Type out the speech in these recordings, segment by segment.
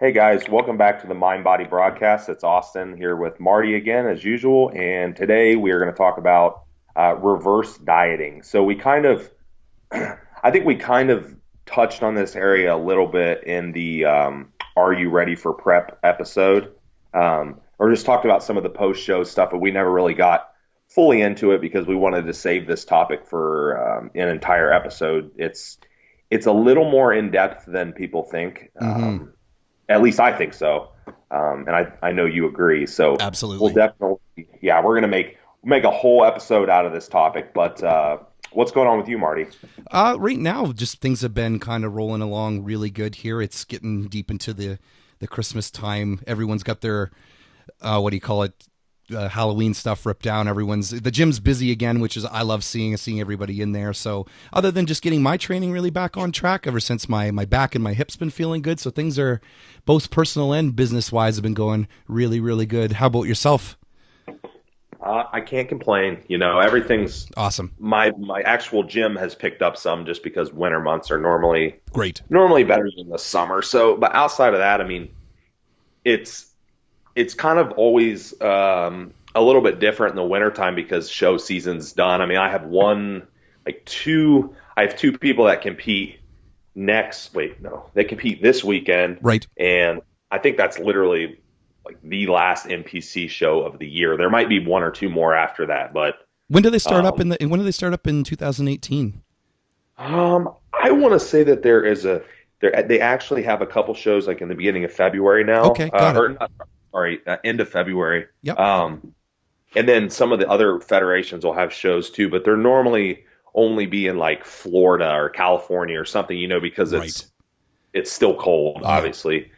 Hey guys, welcome back to the Mind Body broadcast. It's Austin here with Marty again, as usual. And today we are going to talk about reverse dieting. So I think we kind of touched on this area a little bit in the Are You Ready for Prep episode, or just talked about some of the post show stuff, but we never really got fully into it because we wanted to save this topic for an entire episode. It's a little more in depth than people think. Mm-hmm. At least I think so. And I know you agree. So we'll Absolutely. definitely, yeah, we're going to make a whole episode out of this topic. But what's going on with you, Marty? Right now, just things have been kind of rolling along really good here. It's getting deep into the Christmas time. Everyone's got their what do you call it? Halloween stuff ripped down. The gym's busy again, which is I love seeing everybody in there. So other than just getting my training really back on track, ever since my back and my hips been feeling good, so things are both personal and business wise have been going really really good. How about yourself? I can't complain. You know, everything's Awesome. my actual gym has picked up some just because winter months are Great. normally better than the summer. So, but outside of that, I mean, it's it's kind of always a little bit different in the wintertime because show season's done. I mean, I have two people that compete they compete this weekend, Right. and I think that's literally like the last NPC show of the year. There might be one or two more after that, but When do they start up um, when do they start up in 2018? I want to say that they actually have a couple shows like in the beginning of February now, Okay, got it. or not, sorry, end of February. Yep. And then some of the other federations will have shows too, but they're normally only be in like Florida or California or something, because Right. it's still cold, Yeah. obviously.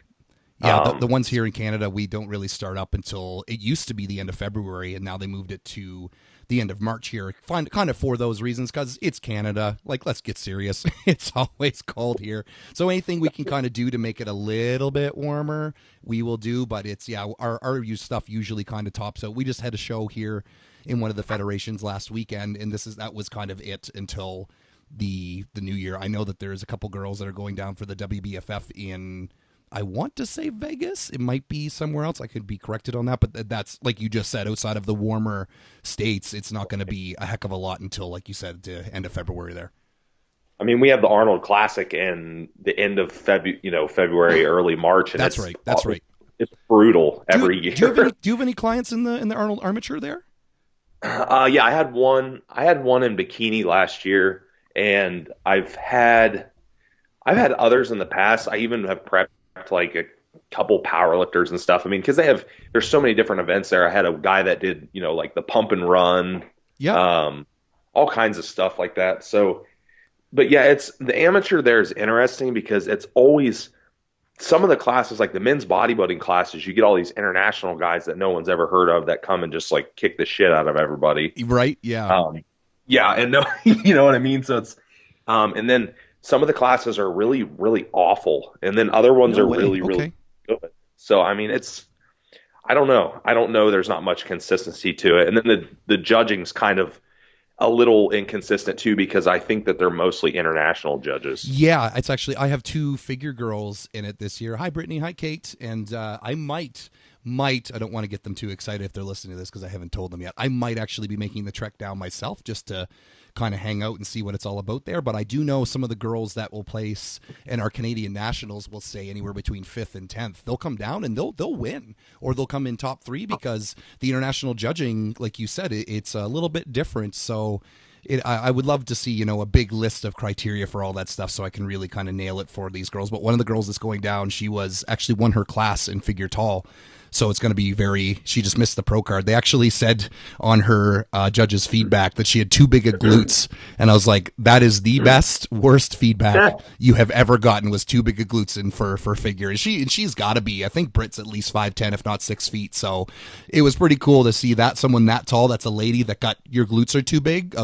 Yeah, the Um, ones here in Canada, we don't really start up until it used to be the end of February, and now they moved it to the end of March here. Kind of for those reasons, because it's Canada. Like, let's get serious. It's always cold here. So anything we can kind of do to make it a little bit warmer, we will do. But our stuff usually kind of tops out. We just had a show here in one of the federations last weekend, and that was kind of it until the new year. I know that there's a couple girls that are going down for the WBFF in, I want to say Vegas. It might be somewhere else. I could be corrected on that, but that's like you just said. Outside of the warmer states, it's not going to be a heck of a lot until, like you said, the end of February. There. I mean, we have the Arnold Classic in the end of February, early March, and That's right. That's right. it's brutal every Do you have any year. Do you have any clients in the Arnold Armature there? Yeah, I had one. I had one in bikini last year, and I've had others in the past. I even have prepped like a couple powerlifters and stuff. I mean, because there's so many different events there. I had a guy that did, like the pump and run, Yep. um, all kinds of stuff like that. So, but yeah, it's the amateur there is interesting because it's always some of the classes, like the men's bodybuilding classes, you get all these international guys that no one's ever heard of that come and just like kick the shit out of everybody. Right. Yeah. Yeah, and no, you know what I mean? So and then some of the classes are really, really awful, and then other ones No are way. really, really Okay. good. So, I mean, I don't know. I don't know. There's not much consistency to it. And then the judging's kind of a little inconsistent too, because I think that they're mostly international judges. Yeah, it's actually I have two figure girls in it this year. Hi, Brittany. Hi, Kate. And I might I don't want to get them too excited if they're listening to this because I haven't told them yet. I might actually be making the trek down myself just to kind of hang out and see what it's all about there. But I do know some of the girls that will place in our Canadian nationals will say anywhere between 5th and 10th. They'll come down and they'll win, or they'll come in top 3 because the international judging, like you said, it's a little bit different. So I would love to see, a big list of criteria for all that stuff so I can really kind of nail it for these girls. But one of the girls that's going down, she was actually won her class in figure tall. So it's going to be she just missed the pro card. They actually said on her judge's feedback that she had too big a glutes. And I was like, that is the worst feedback you have ever gotten, was too big a glutes in for figure. And she's got to be, I think Britt's at least 5'10", if not 6 feet. So it was pretty cool to see that someone that tall, that's a lady that got your glutes are too big.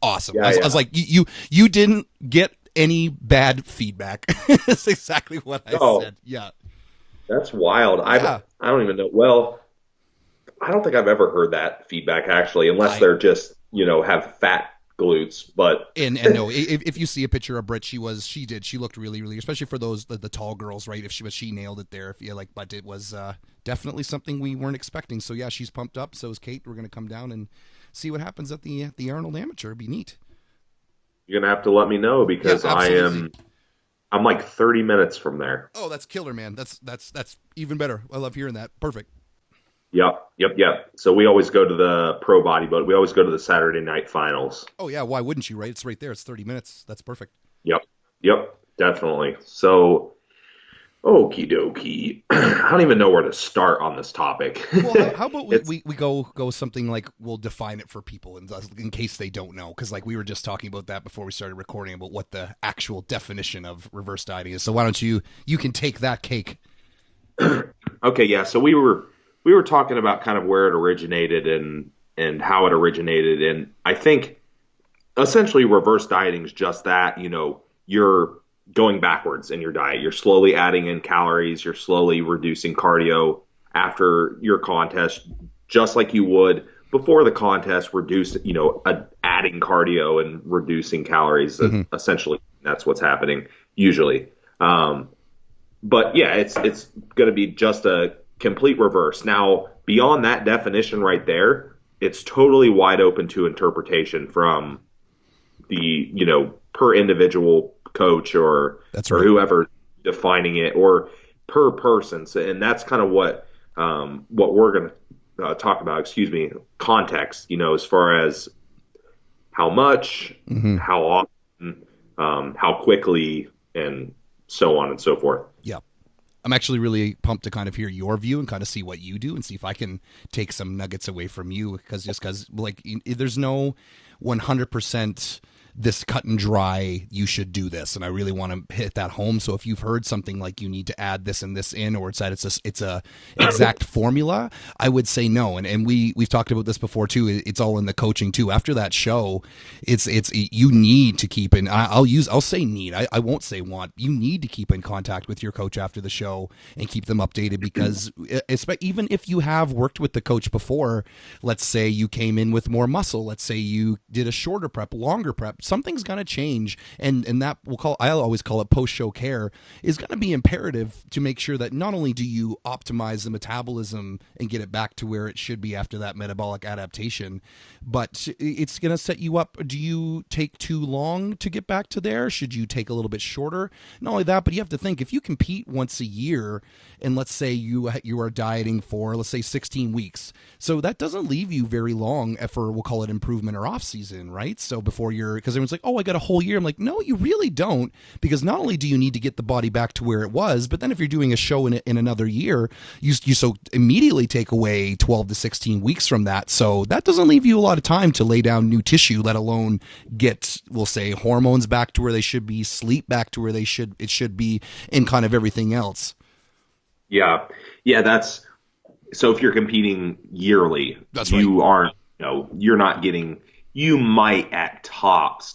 Awesome. Yeah, I was yeah. like, you didn't get any bad feedback. That's exactly what I Oh, said. Yeah. that's wild. Yeah. I don't even know. Well, I don't think I've ever heard that feedback actually, unless I they're just, have fat glutes, but and no, if you see a picture of Britt, she looked really, really, especially for those the tall girls, right? But she nailed it there. If you like, but it was definitely something we weren't expecting. So yeah, she's pumped up. So is Kate. We're gonna come down and see what happens at the Arnold Amateur. It'd be neat. you're gonna have to let me know because Yeah, absolutely. I'm like 30 minutes from there. Oh, that's killer, man. That's even better. I love hearing that. Perfect. Yep. So we always go to the pro bodybuilding. We always go to the Saturday night finals. Oh yeah, why wouldn't you? Right? It's right there. It's 30 minutes. That's perfect. Yep. Yep. Definitely. So, okie dokie. I don't even know where to start on this topic. Well, how about we go something like we'll define it for people in case they don't know, because like we were just talking about that before we started recording about what the actual definition of reverse dieting is. So why don't you can take that cake. Okay, yeah. So we were talking about kind of where it originated and how it originated, and I think essentially reverse dieting is just that. You're going backwards in your diet. You're slowly adding in calories. You're slowly reducing cardio after your contest, just like you would before the contest. Adding cardio and reducing calories. Mm-hmm. Essentially, that's what's happening usually. But yeah, it's going to be just a complete reverse. Now, beyond that definition right there, it's totally wide open to interpretation from the, per individual coach or That's right. or whoever defining it, or per person. So, and that's kind of what we're going to talk about. Excuse me, context. As far as how much, Mm-hmm. how often, how quickly, and so on and so forth. Yeah. I'm actually really pumped to kind of hear your view and kind of see what you do and see if I can take some nuggets away from you, because like there's no 100% this cut and dry, you should do this, and I really want to hit that home. So if you've heard something like you need to add this and this in, or it's that it's a exact formula, I would say no. And we've talked about this before too. It's all in the coaching too. After that show, it's you need to keep in. I'll say need. I won't say want. You need to keep in contact with your coach after the show and keep them updated, because even if you have worked with the coach before, let's say you came in with more muscle, let's say you did a shorter prep, longer prep, something's going to change, and that I'll always call it post-show care, is going to be imperative to make sure that not only do you optimize the metabolism and get it back to where it should be after that metabolic adaptation, but it's going to set you up. Do you take too long to get back to there? Should you take a little bit shorter? Not only that, but you have to think, if you compete once a year, and let's say you are dieting for, let's say, 16 weeks, so that doesn't leave you very long for, we'll call it improvement or off season, right? So before because everyone's like, oh, I got a whole year. I'm like, no, you really don't, because not only do you need to get the body back to where it was, but then if you're doing a show in another year, you so immediately take away 12 to 16 weeks from that. So that doesn't leave you a lot of time to lay down new tissue, let alone get, we'll say, hormones back to where they should be, sleep back to where it should be, and kind of everything else. Yeah. That's so if you're competing yearly, That's right. You aren't, you're not getting, you might at tops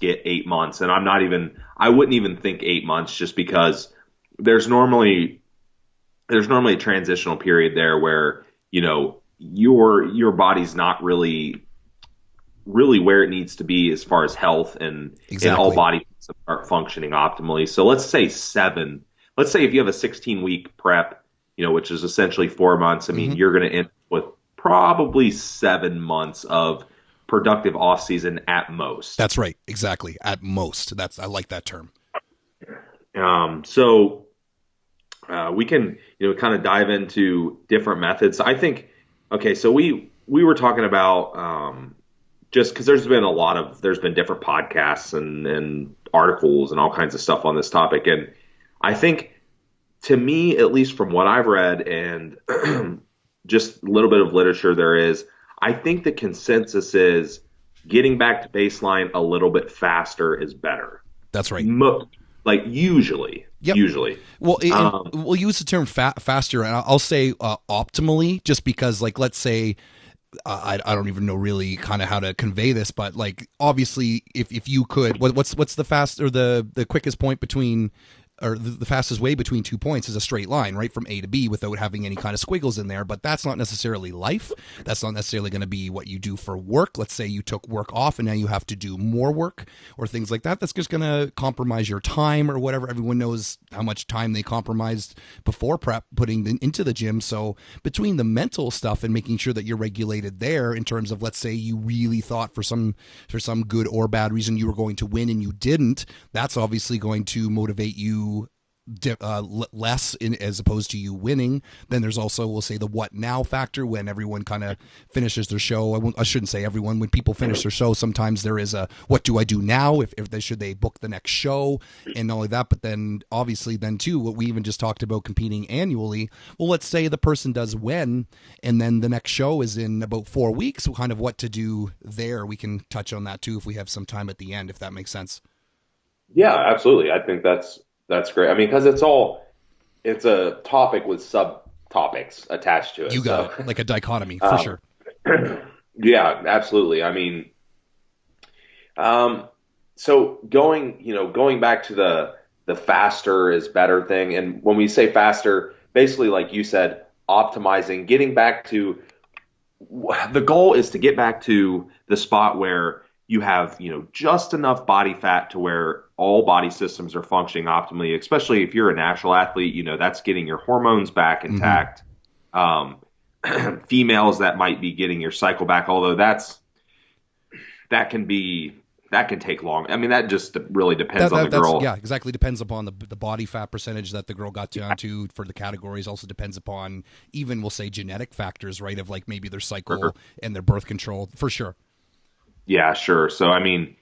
get 8 months. And I wouldn't even think 8 months, just because there's normally a transitional period there where, your body's not really where it needs to be as far as health and all body are functioning optimally. So let's say if you have a 16-week prep, which is essentially 4 months, I mean, you're going to end with probably 7 months of productive off season at most. That's right. Exactly. At most. I like that term. So we can, kind of dive into different methods. I think, okay, so we were talking about, just because there's been different podcasts and articles and all kinds of stuff on this topic. And I think, to me, at least from what I've read and just a little bit of literature there is, I think the consensus is getting back to baseline a little bit faster is better. That's right. Like usually. Yep. Usually. Well, we'll use the term faster, and I'll say optimally, just because, like, let's say, I don't even know really kind of how to convey this, but like, obviously, if you could, what's the fast or the quickest point between or the fastest way between 2 points is a straight line, right, from A to B without having any kind of squiggles in there. But that's not necessarily life. That's not necessarily going to be what you do for work. Let's say you took work off and now you have to do more work or things like that. That's just going to compromise your time or whatever. Everyone knows how much time they compromised before prep putting into the gym. So between the mental stuff and making sure that you're regulated there in terms of, let's say you really thought for some good or bad reason you were going to win and you didn't, that's obviously going to motivate you less as opposed to you winning. Then there's also, we'll say, the what now factor when everyone kind of finishes their show. I shouldn't say everyone. When people finish their show, sometimes there is a what do I do now? If they should they book the next show and not only that, but then obviously then too what we even just talked about competing annually. Well, let's say the person does win and then the next show is in about 4 weeks. So kind of what to do there. We can touch on that too if we have some time at the end, if that makes sense. Yeah, absolutely. I think that's great. I mean, because it's a topic with subtopics attached to it. You got it. Like a dichotomy, for sure. Yeah, absolutely. I mean, so going back to the faster is better thing, and when we say faster, basically, like you said, optimizing, getting back to the goal is to get back to the spot where you have, just enough body fat to where all body systems are functioning optimally, especially if you're a natural athlete, that's getting your hormones back intact. Mm-hmm. Females, that might be getting your cycle back, although that can take long. I mean, that just really depends on the girl. Yeah, exactly. Depends upon the body fat percentage that the girl got down to for the categories. Also depends upon even, we'll say, genetic factors, right? Of like maybe their cycle and their birth control, for sure. Yeah, sure. So, I mean,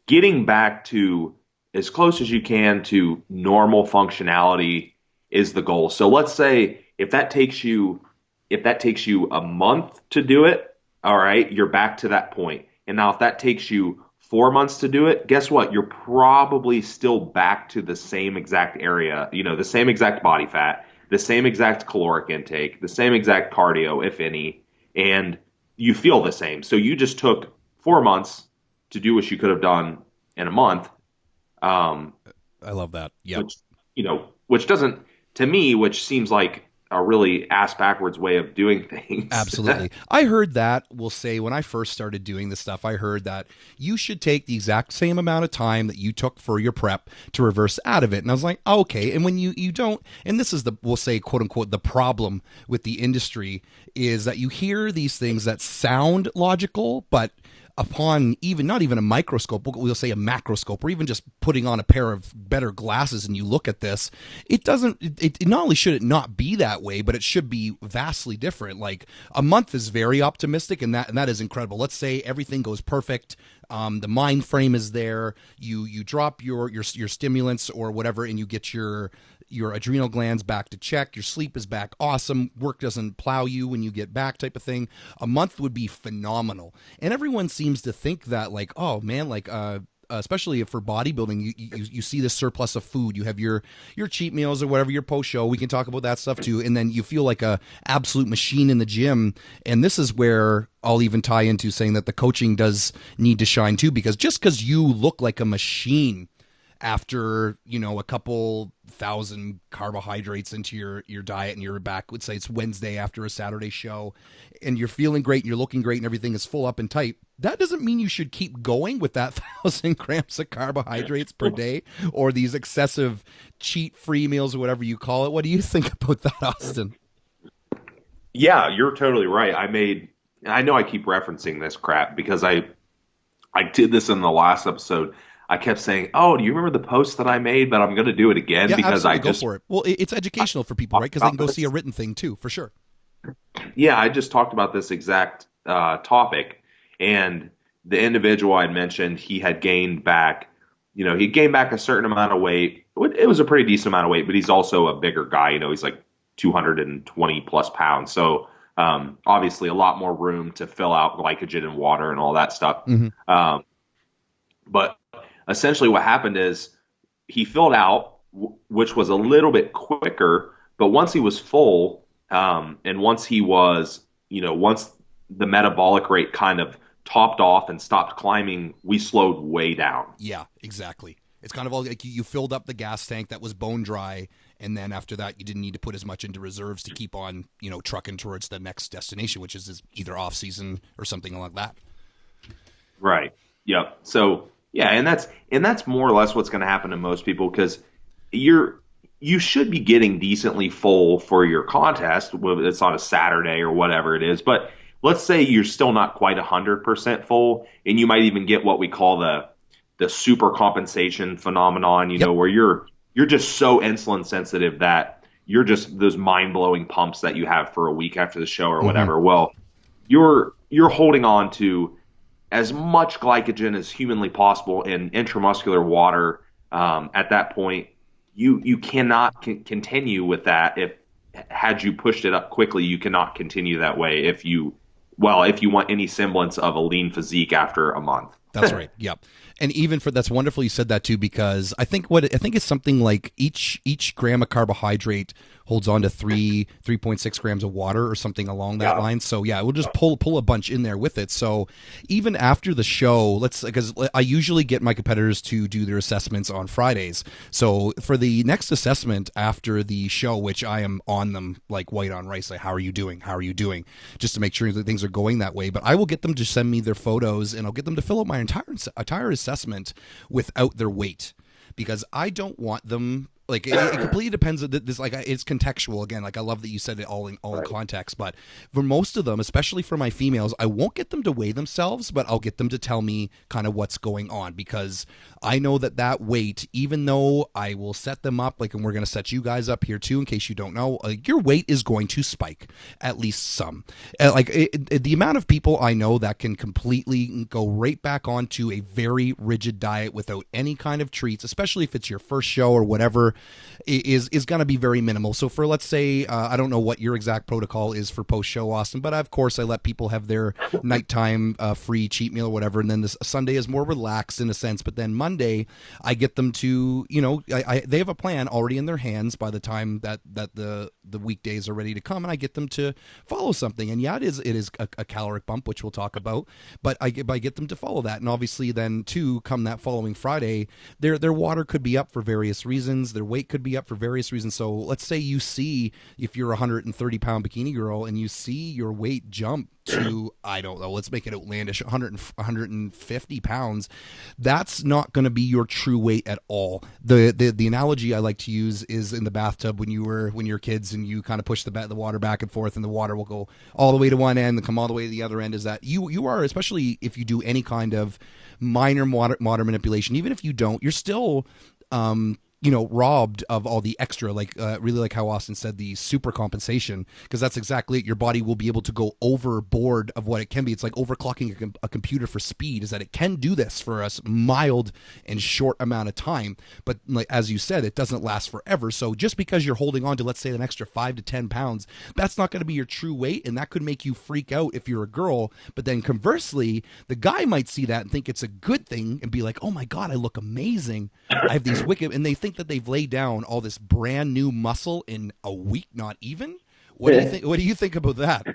getting back to as close as you can to normal functionality is the goal. So let's say if that takes you a month to do it, all right, you're back to that point. And now if that takes you 4 months to do it, guess what? You're probably still back to the same exact area, the same exact body fat, the same exact caloric intake, the same exact cardio, if any, and you feel the same. So you just took 4 months to do what you could have done in a month. I love that. Yeah. Which doesn't, to me, which seems like a really ass backwards way of doing things. Absolutely. I heard that, we'll say, when I first started doing this stuff, I heard that you should take the exact same amount of time that you took for your prep to reverse out of it. And I was like, oh, okay. And when you don't, and this is we'll say, quote unquote, the problem with the industry is that you hear these things that sound logical, but upon not even a microscope, we'll say a macroscope, or even just putting on a pair of better glasses and you look at this, it not only should it not be that way, but it should be vastly different. Like a month is very optimistic, and that is incredible. Let's say everything goes perfect. The mind frame is there. You drop your stimulants or whatever, and you get your adrenal glands back to check. Your sleep is back. Awesome. Work doesn't plow you when you get back, type of thing. A month would be phenomenal. And everyone seems to think that, like, oh man, like, especially for bodybuilding, you see this surplus of food. You have your cheat meals or whatever, your post show. We can talk about that stuff too. And then you feel like a absolute machine in the gym. And this is where I'll even tie into saying that the coaching does need to shine too, because just because you look like a machine after, a couple thousand carbohydrates into your diet and you're back, let's say it's Wednesday after a Saturday show and you're feeling great and you're looking great and everything is full up and tight, that doesn't mean you should keep going with that 1,000 grams of carbohydrates per day or these excessive cheat-free meals or whatever you call it. What do you think about that, Austin? Yeah, you're totally right. I know I keep referencing this crap because I did this in the last episode. I kept saying, "Oh, do you remember the post that I made?" But I'm going to do it again because I just go for it. Well, it's educational for people, right? Because they can go see a written thing too, for sure. Yeah, I just talked about this exact topic, and the individual I'd mentioned, he had gained back. He gained back a certain amount of weight. It was a pretty decent amount of weight, but he's also a bigger guy. He's like 220 plus pounds. So obviously, a lot more room to fill out glycogen and water and all that stuff. Mm-hmm. But essentially what happened is he filled out, which was a little bit quicker, but once he was full, and once he was, once the metabolic rate kind of topped off and stopped climbing, we slowed way down. Yeah, exactly. It's kind of all like you filled up the gas tank that was bone dry, and then after that, you didn't need to put as much into reserves to keep on, trucking towards the next destination, which is either off season or something like that. Right. Yep. So yeah, and that's more or less what's going to happen to most people, because you should be getting decently full for your contest, whether it's on a Saturday or whatever it is. But let's say you're still not quite 100% full, and you might even get what we call the super compensation phenomenon, where you're just so insulin sensitive that you're just those mind-blowing pumps that you have for a week after the show or whatever. Mm-hmm. Well, you're holding on to as much glycogen as humanly possible in intramuscular water. At that point, you cannot continue with that. Had you pushed it up quickly, you cannot continue that way if you want any semblance of a lean physique after a month. That's right. Yep. And even that's wonderful you said that too, because I think it's something like each gram of carbohydrate holds on to 3.6 grams of water or something along that line. So yeah, we'll just pull a bunch in there with it. So even after the show, because I usually get my competitors to do their assessments on Fridays. So for the next assessment after the show, which I am on them like white on rice, like, how are you doing? How are you doing? Just to make sure that things are going that way. But I will get them to send me their photos, and I'll get them to fill out my entire assessment without their weight, because I don't want them. Like it completely depends. This it's contextual again. Like I love that you said it all in context. But for most of them, especially for my females, I won't get them to weigh themselves, but I'll get them to tell me kind of what's going on, because I know that weight, even though I will set them up, and we're going to set you guys up here too, in case you don't know, your weight is going to spike, at least some. The amount of people I know that can completely go right back onto a very rigid diet without any kind of treats, especially if it's your first show or whatever, is going to be very minimal. So for, let's say, I don't know what your exact protocol is for post-show, Austin, but of course I let people have their nighttime free cheat meal or whatever, and then this Sunday is more relaxed in a sense, but then Monday I get them to, they have a plan already in their hands by the time that the weekdays are ready to come, and I get them to follow something. And yeah, it is a caloric bump, which we'll talk about, but I get them to follow that. And obviously then too, come that following Friday, their water could be up for various reasons, their weight could be up for various reasons. So let's say you see, if you're a 130-pound bikini girl and you see your weight jump to, I don't know, let's make it outlandish, 150 pounds, that's not going to be your true weight at all. The analogy I like to use is in the bathtub when you're kids and you kind of push the water back and forth, and the water will go all the way to one end and come all the way to the other end. Is that you are, especially if you do any kind of minor water manipulation, even if you don't, you're still robbed of all the extra, really like how Austin said, the super compensation, because that's exactly it. Your body will be able to go overboard of what it can be. It's like overclocking a computer for speed, is that it can do this for us mild and short amount of time. But as you said, it doesn't last forever. So just because you're holding on to, let's say, an extra 5 to 10 pounds, that's not going to be your true weight. And that could make you freak out if you're a girl. But then conversely, the guy might see that and think it's a good thing and be like, oh my God, I look amazing. I have these wicked, and they think that they've laid down all this brand new muscle in a week, not even. What do you think? What do you think about that?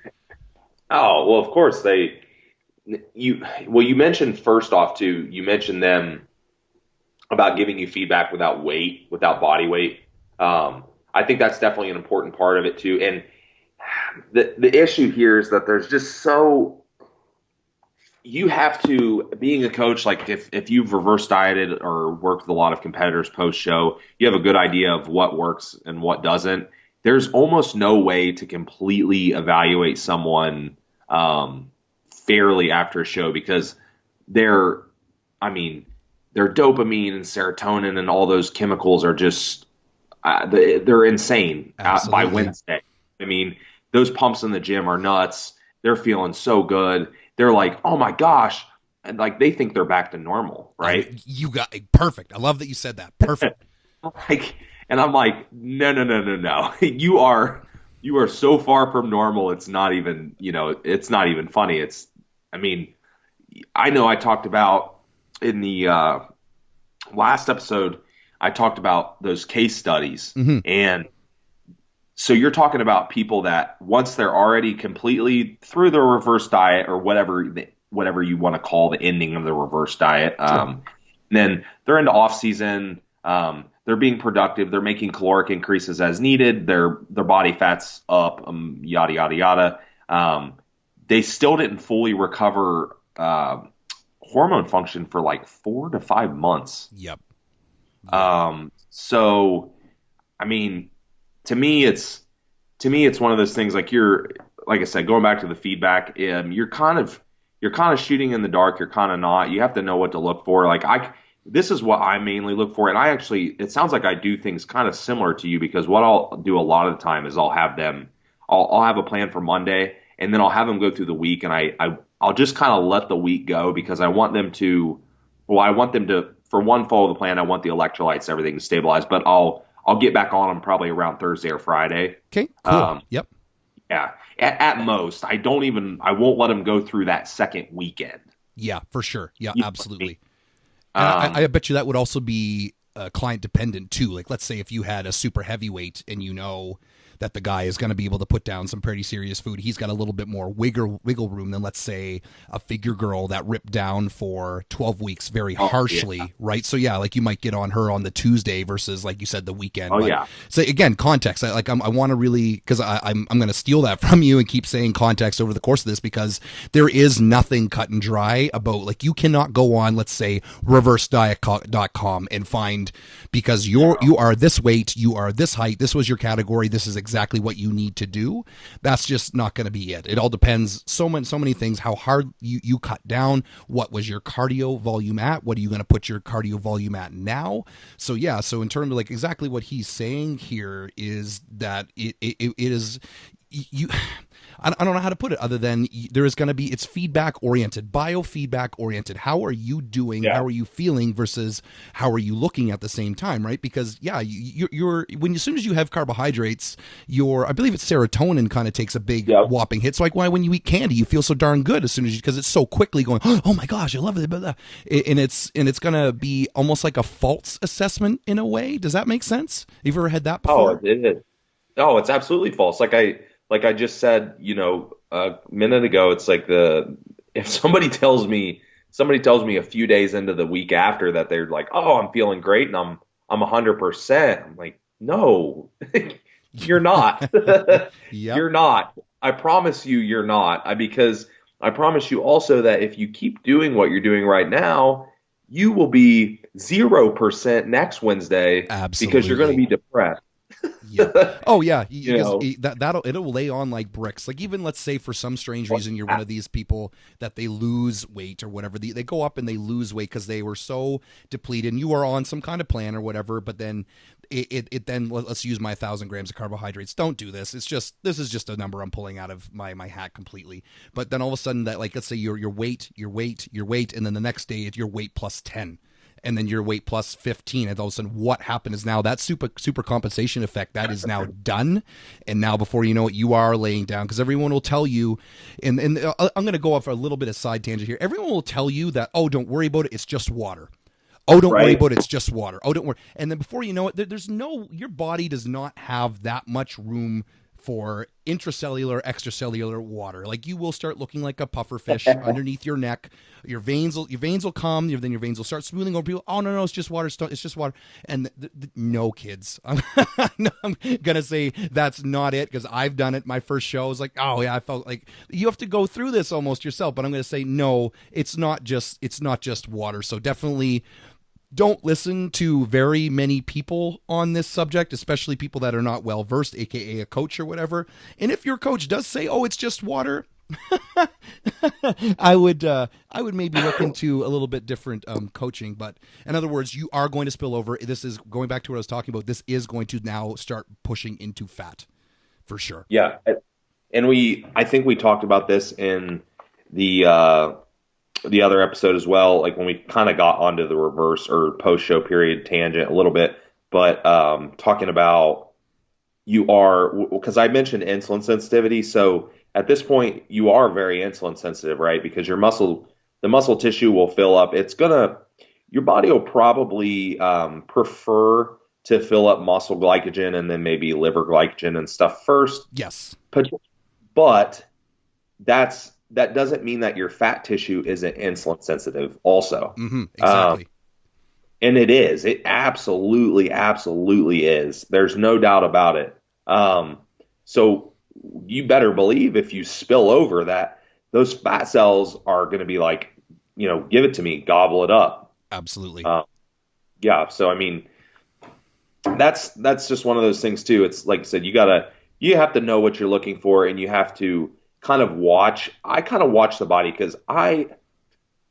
Oh, well, of course you mentioned, first off too, you mentioned them about giving you feedback without body weight. I think that's definitely an important part of it too. And the issue here is that there's just you have to, being a coach, like if you've reverse dieted or worked with a lot of competitors post show, you have a good idea of what works and what doesn't. There's almost no way to completely evaluate someone fairly after a show, because their dopamine and serotonin and all those chemicals are just they're insane. By Wednesday. I mean, those pumps in the gym are nuts. They're feeling so good. They're like, oh my gosh. And they think they're back to normal, right? You got perfect. I love that you said that. Perfect. And I'm like, no. You are so far from normal. It's not even, it's not even funny. I know I talked about in the last episode, I talked about those case studies. Mm-hmm. And so you're talking about people that once they're already completely through the reverse diet or whatever you want to call the ending of the reverse diet, sure. And then they're into off season. They're being productive. They're making caloric increases as needed. Their body fat's up. Yada yada yada. They still didn't fully recover hormone function for like 4 to 5 months. Yep. So, I mean, to me, it's one of those things like like I said, going back to the feedback, you're kind of shooting in the dark. You're kind of not. You have to know what to look for. This is what I mainly look for. And it sounds like I do things kind of similar to you, because what I'll do a lot of the time is I'll have a plan for Monday, and then I'll have them go through the week, and I'll just kind of let the week go, because I want them to, for one, follow the plan. I want the electrolytes, everything to stabilize, but I'll get back on them probably around Thursday or Friday. Okay, cool. Yep. Yeah. At most, I won't let them go through that second weekend. Yeah, for sure. Yeah, You know absolutely. what I mean? I bet you that would also be client dependent too. Like, let's say if you had a super heavyweight and you know that the guy is going to be able to put down some pretty serious food, he's got a little bit more wiggle room than, let's say, a figure girl that ripped down for 12 weeks very harshly, yeah. right? So yeah, like you might get on her on the Tuesday versus, like you said, the weekend. Yeah. So again, context. I want to really, because I'm going to steal that from you and keep saying context over the course of this, because there is nothing cut and dry about, like, you cannot go on, let's say, reversediet.com and find, because you are this weight, you are this height, this was your category, this is exactly what you need to do. That's just not going to be it. It all depends so many things, how hard you cut down, what was your cardio volume at, what are you going to put your cardio volume at now. So yeah, so in terms of, like, exactly what he's saying here is that it is, you, I don't know how to put it other than there is going to be, it's feedback oriented, biofeedback oriented. How are you doing? Yeah. How are you feeling versus how are you looking at the same time, right? Because yeah, you're as soon as you have carbohydrates, I believe it's serotonin kind of takes a big whopping hit. So like, why when you eat candy, you feel so darn good as soon as because it's so quickly going, oh my gosh, I love it. And it's going to be almost like a false assessment in a way. Does that make sense? You've ever had that before? Oh, it is. Oh, it's absolutely false. Like I just said, a minute ago, it's like if somebody tells me a few days into the week after that they're like, oh, I'm feeling great and I'm 100%. I'm like, no, you're not. Yep. You're not. I promise you're not. Because I promise you also that if you keep doing what you're doing right now, you will be 0% next Wednesday. Absolutely. Because you're going to be depressed. Yeah. Oh yeah, it'll lay on like bricks. Like, even let's say for some strange reason you're one of these people that they lose weight or whatever, they go up and they lose weight because they were so depleted and you are on some kind of plan or whatever, but then it then, let's use my 1,000 grams of carbohydrates. Don't do this. This is just a number I'm pulling out of my hat completely. But then all of a sudden that, like, let's say your weight, and then the next day it's your weight plus 10. And then your weight plus 15, and all of a sudden what happened is now that super compensation effect, that is now done. And now before you know it, you are laying down, because everyone will tell you, and I'm going to go off for a little bit of side tangent here. Everyone will tell you that, oh, don't worry about it, it's just water. Oh, don't worry about it, it's just water. Oh, don't worry. And then before you know it, your body does not have that much room for intracellular, extracellular water. Like, you will start looking like a puffer fish underneath your neck. Your veins will come, then your veins will start smoothing over. People, oh no, it's just water. It's just water. And no, kids, I'm gonna say that's not it, because I've done it. My first show was like, oh yeah, I felt like you have to go through this almost yourself. But I'm gonna say no, it's not just water. So definitely don't listen to very many people on this subject, especially people that are not well versed, aka a coach or whatever. And if your coach does say, "Oh, it's just water," I would maybe look into a little bit different coaching. But in other words, you are going to spill over. This is going back to what I was talking about. This is going to now start pushing into fat, for sure. Yeah, and I think we talked about this in the other episode as well, like when we kind of got onto the reverse or post-show period tangent a little bit, but talking about because I mentioned insulin sensitivity. So at this point, you are very insulin sensitive, right? Because the muscle tissue will fill up. Your body will probably prefer to fill up muscle glycogen and then maybe liver glycogen and stuff first. Yes. But that doesn't mean that your fat tissue isn't insulin sensitive also. Mm-hmm, exactly. And it is. It absolutely, absolutely is. There's no doubt about it. So you better believe if you spill over that those fat cells are going to be like, give it to me, gobble it up. Absolutely. Yeah. So I mean, that's just one of those things too. It's like I said, you have to know what you're looking for, and you have to kind of watch. I kind of watch the body because I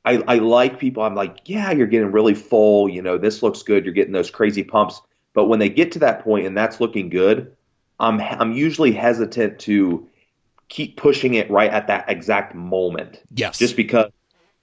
like people. I'm like, yeah, you're getting really full. This looks good. You're getting those crazy pumps. But when they get to that point and that's looking good, I'm usually hesitant to keep pushing it right at that exact moment. Yes. Just because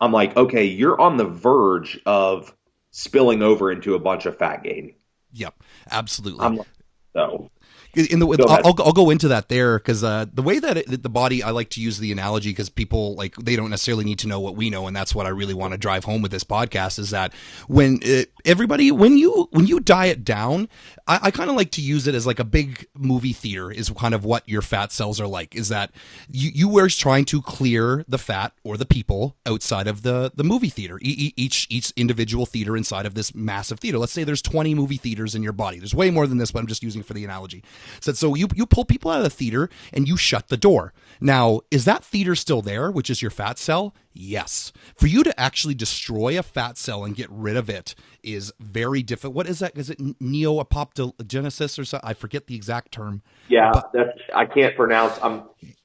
I'm like, okay, you're on the verge of spilling over into a bunch of fat gain. Yep. Absolutely. I'm like, so. I'll go into that there because the way that the body, I like to use the analogy because people they don't necessarily need to know what we know, and that's what I really want to drive home with this podcast is that when you diet down, I kind of like to use it as like a big movie theater is kind of what your fat cells are like. Is that you are trying to clear the fat or the people outside of the movie theater, each individual theater inside of this massive theater. Let's say there's 20 movie theaters in your body. There's way more than this, but I'm just using it for the analogy. So you pull people out of the theater and you shut the door. Now, is that theater still there, which is your fat cell? Yes. For you to actually destroy a fat cell and get rid of it is very difficult. What is that? Is it neo-apoptogenesis or something? I forget the exact term. Yeah, I can't pronounce.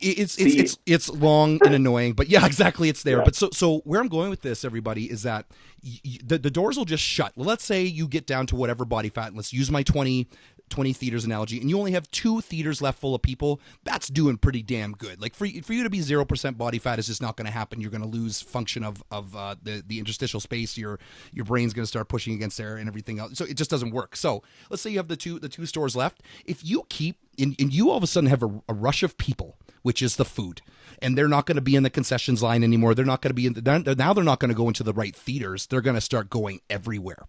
It's long and annoying, but yeah, exactly, it's there. Yeah. But so where I'm going with this, everybody, is that the doors will just shut. Well, let's say you get down to whatever body fat. And let's use my 20 theaters analogy, and you only have 2 theaters left full of people. That's doing pretty damn good. Like for you to be 0% body fat is just not going to happen. You're going to lose function of the interstitial space. Your brain's going to start pushing against air and everything else. So it just doesn't work. So let's say you have the two stores left. If you keep and you all of a sudden have a rush of people, which is the food, and they're not going to be in the concessions line anymore. They're not going to be now they're not going to go into the right theaters. They're going to start going everywhere.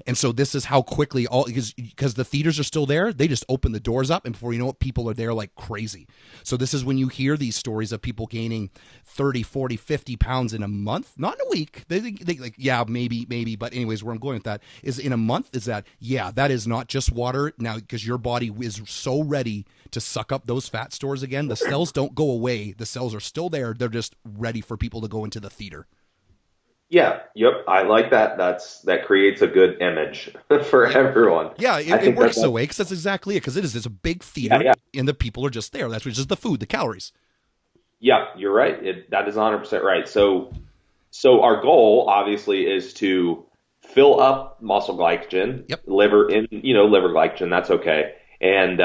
And so this is how quickly because the theaters are still there, they just open the doors up, and before you know it, people are there like crazy. So this is when you hear these stories of people gaining 30, 40, 50 pounds in a month, not in a week. They like, yeah, maybe. But anyways, where I'm going with that is in a month is that, yeah, that is not just water now because your body is so ready to suck up those fat stores again. The cells don't go away. The cells are still there. They're just ready for people to go into the theater. Yeah. Yep. I like that. That creates a good image for everyone. Yeah. It works that way because that's exactly it. Because it's a big theater and the people are just there. That's just the food, the calories. Yeah, you're right. That is 100% right. So our goal obviously is to fill up muscle glycogen, liver glycogen. That's okay. And,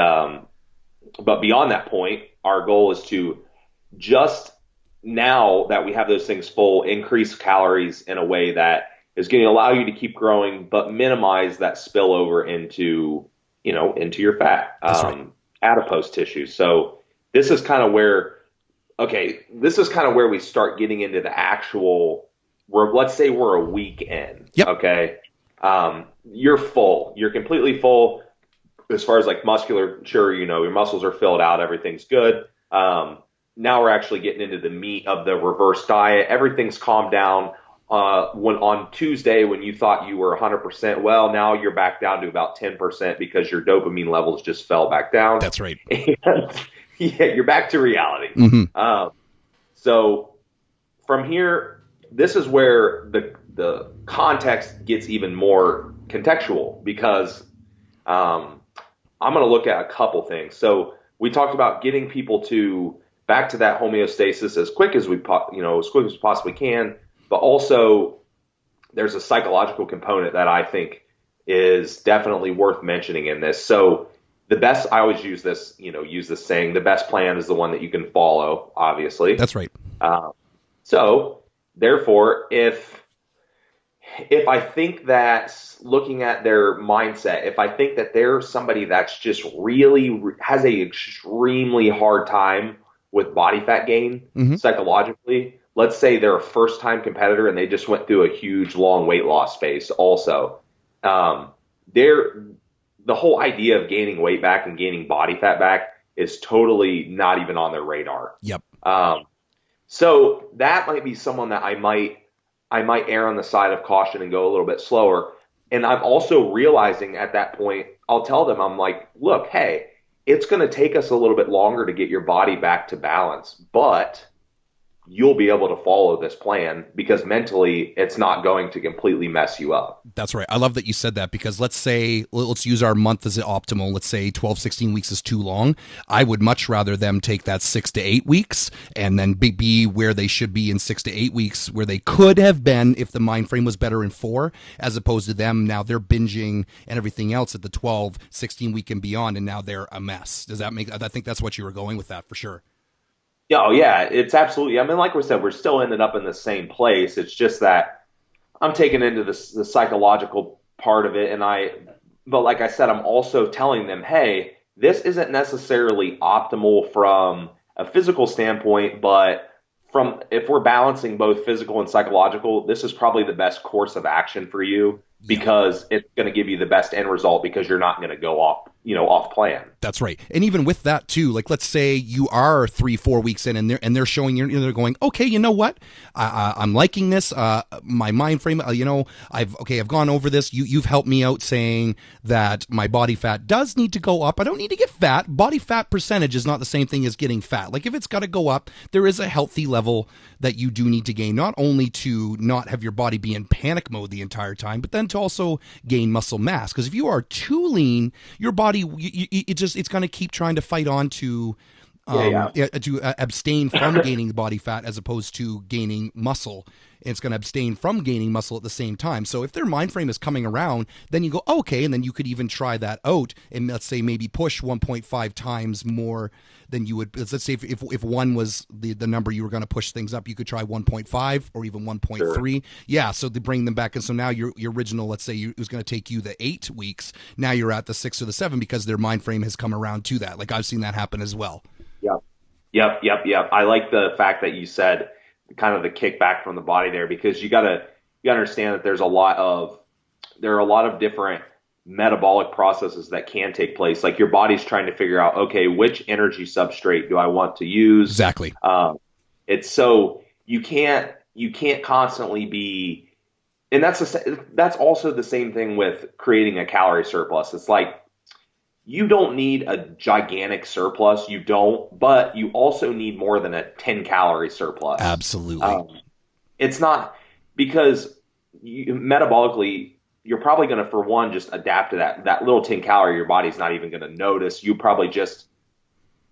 but beyond that point, our goal is to just now that we have those things full, increase calories in a way that is going to allow you to keep growing, but minimize that spillover into your fat, adipose tissue. So this is kind of where we start getting into the actual, let's say we're a week in. Yep. Okay. You're full. You're completely full. As far as like musculature, your muscles are filled out. Everything's good. Now we're actually getting into the meat of the reverse diet. Everything's calmed down. When on Tuesday, when you thought you were 100%, well, now you're back down to about 10% because your dopamine levels just fell back down. That's right. And, yeah, you're back to reality. Mm-hmm. So from here, this is where the context gets even more contextual because I'm going to look at a couple things. So we talked about getting people back to that homeostasis as quick as we possibly can, but also there's a psychological component that I think is definitely worth mentioning in this. So I always use this saying, the best plan is the one that you can follow, obviously. That's right. So therefore, if I think that looking at their mindset, if I think that they're somebody that's just really has a extremely hard time with body fat gain psychologically, let's say they're a first time competitor and they just went through a huge long weight loss phase also, the whole idea of gaining weight back and gaining body fat back is totally not even on their radar. Yep. So that might be someone that I might err on the side of caution and go a little bit slower. And I'm also realizing at that point, I'll tell them, I'm like, look, hey, it's going to take us a little bit longer to get your body back to balance, but you'll be able to follow this plan because mentally it's not going to completely mess you up. That's right. I love that you said that, because let's use our month as optimal. Let's say 12, 16 weeks is too long. I would much rather them take that 6 to 8 weeks and then be where they should be in 6 to 8 weeks, where they could have been if the mind frame was better in 4, as opposed to them now they're binging and everything else at the 12, 16 week and beyond, and now they're a mess. Does that make, I think that's what you were going with that for sure. Oh, yeah, it's absolutely. I mean, like we said, we're still ending up in the same place. It's just that I'm taking into the psychological part of it, but like I said, I'm also telling them, hey, this isn't necessarily optimal from a physical standpoint, but if we're balancing both physical and psychological, this is probably the best course of action for you because it's going to give you the best end result because you're not going to go off plan. That's right. And even with that too, like let's say you are 3-4 weeks in and they're showing you, they're going, okay, you know what? I'm liking this. My mind frame, I've gone over this. You've helped me out saying that my body fat does need to go up. I don't need to get fat. Body fat percentage is not the same thing as getting fat. Like if it's got to go up, there is a healthy level that you do need to gain, not only to not have your body be in panic mode the entire time, but then to also gain muscle mass. Because if you are too lean, your body, it's going to keep trying to fight on to abstain from gaining body fat as opposed to gaining muscle. It's going to abstain from gaining muscle at the same time. So if their mind frame is coming around, then you go, okay, and then you could even try that out and let's say maybe push 1.5 times more than you would. Let's say if 1 was the number you were going to push things up, you could try 1.5 or even 1.3. Sure. Yeah, so to bring them back. And so now your original, let's say it was going to take you the 8 weeks. Now you're at the 6 or the 7 because their mind frame has come around to that. Like I've seen that happen as well. Yep. I like the fact that you said kind of the kickback from the body there, because you gotta understand that there are a lot of different metabolic processes that can take place. Like your body's trying to figure out, okay, which energy substrate do I want to use? Exactly. It's so you can't constantly be, and that's also the same thing with creating a calorie surplus. It's like, you don't need a gigantic surplus. You don't, but you also need more than a 10 calorie surplus. Absolutely. It's not because metabolically, you're probably going to, for one, just adapt to that little 10 calorie. Your body's not even going to notice. You'll probably just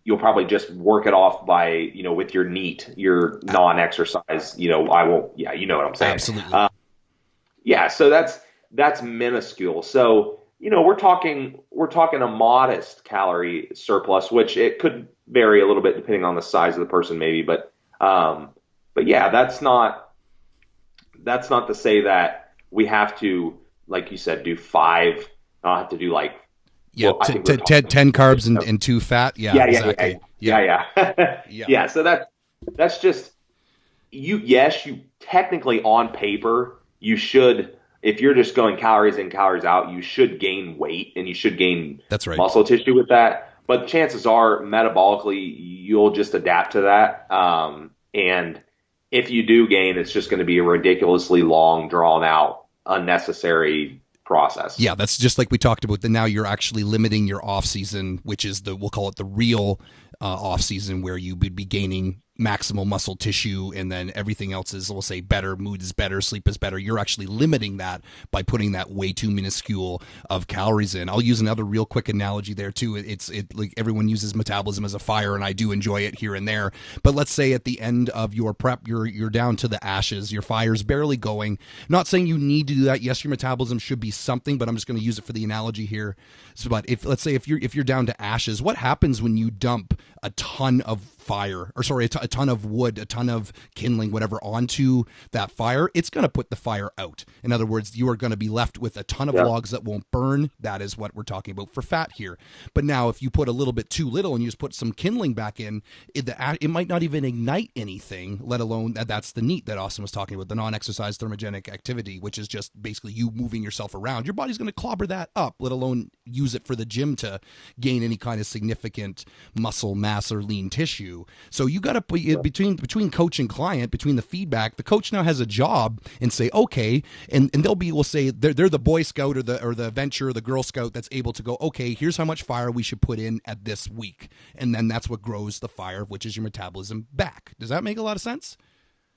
work it off by, with your NEAT, your non-exercise, I won't, you know what I'm saying? Absolutely. So that's minuscule. So, we're talking a modest calorie surplus, which it could vary a little bit depending on the size of the person, maybe. But yeah, that's not to say that we have to, like you said, do 5. I don't have to do like 10 carbs and 2 fat. Yeah, exactly. Yeah. So that's just you technically on paper you should. If you're just going calories in, calories out, you should gain weight and you should gain muscle tissue with that. But chances are, metabolically, you'll just adapt to that. And if you do gain, it's just going to be a ridiculously long, drawn out, unnecessary process. Yeah, that's just like we talked about. Now you're actually limiting your off season, which is we'll call it the real off season, where you would be gaining maximal muscle tissue, and then everything else is, we'll say, better, mood is better, sleep is better. You're actually limiting that by putting that way too minuscule of calories in. I'll use another real quick analogy there too. It like everyone uses metabolism as a fire, and I do enjoy it here and there. But let's say at the end of your prep, you're down to the ashes. Your fire's barely going. Not saying you need to do that. Yes, your metabolism should be something, but I'm just going to use it for the analogy here. So, but let's say if you're down to ashes, what happens when you dump a ton of a ton of wood, a ton of kindling, whatever, onto that fire? It's going to put the fire out. In other words, you are going to be left with a ton of logs that won't burn. That is what we're talking about for fat here. But now if you put a little bit too little and you just put some kindling back in, it might not even ignite anything, let alone that's the NEAT that Austin was talking about, the non-exercise thermogenic activity, which is just basically you moving yourself around. Your body's going to clobber that up, let alone use it for the gym to gain any kind of significant muscle mass or lean tissue. do. So you got to put between coach and client, between the feedback, the coach now has a job and say, okay, and we'll say they're the Boy Scout or the Venture or the Girl Scout that's able to go, okay, here's how much fire we should put in at this week. And then that's what grows the fire, which is your metabolism back. Does that make a lot of sense?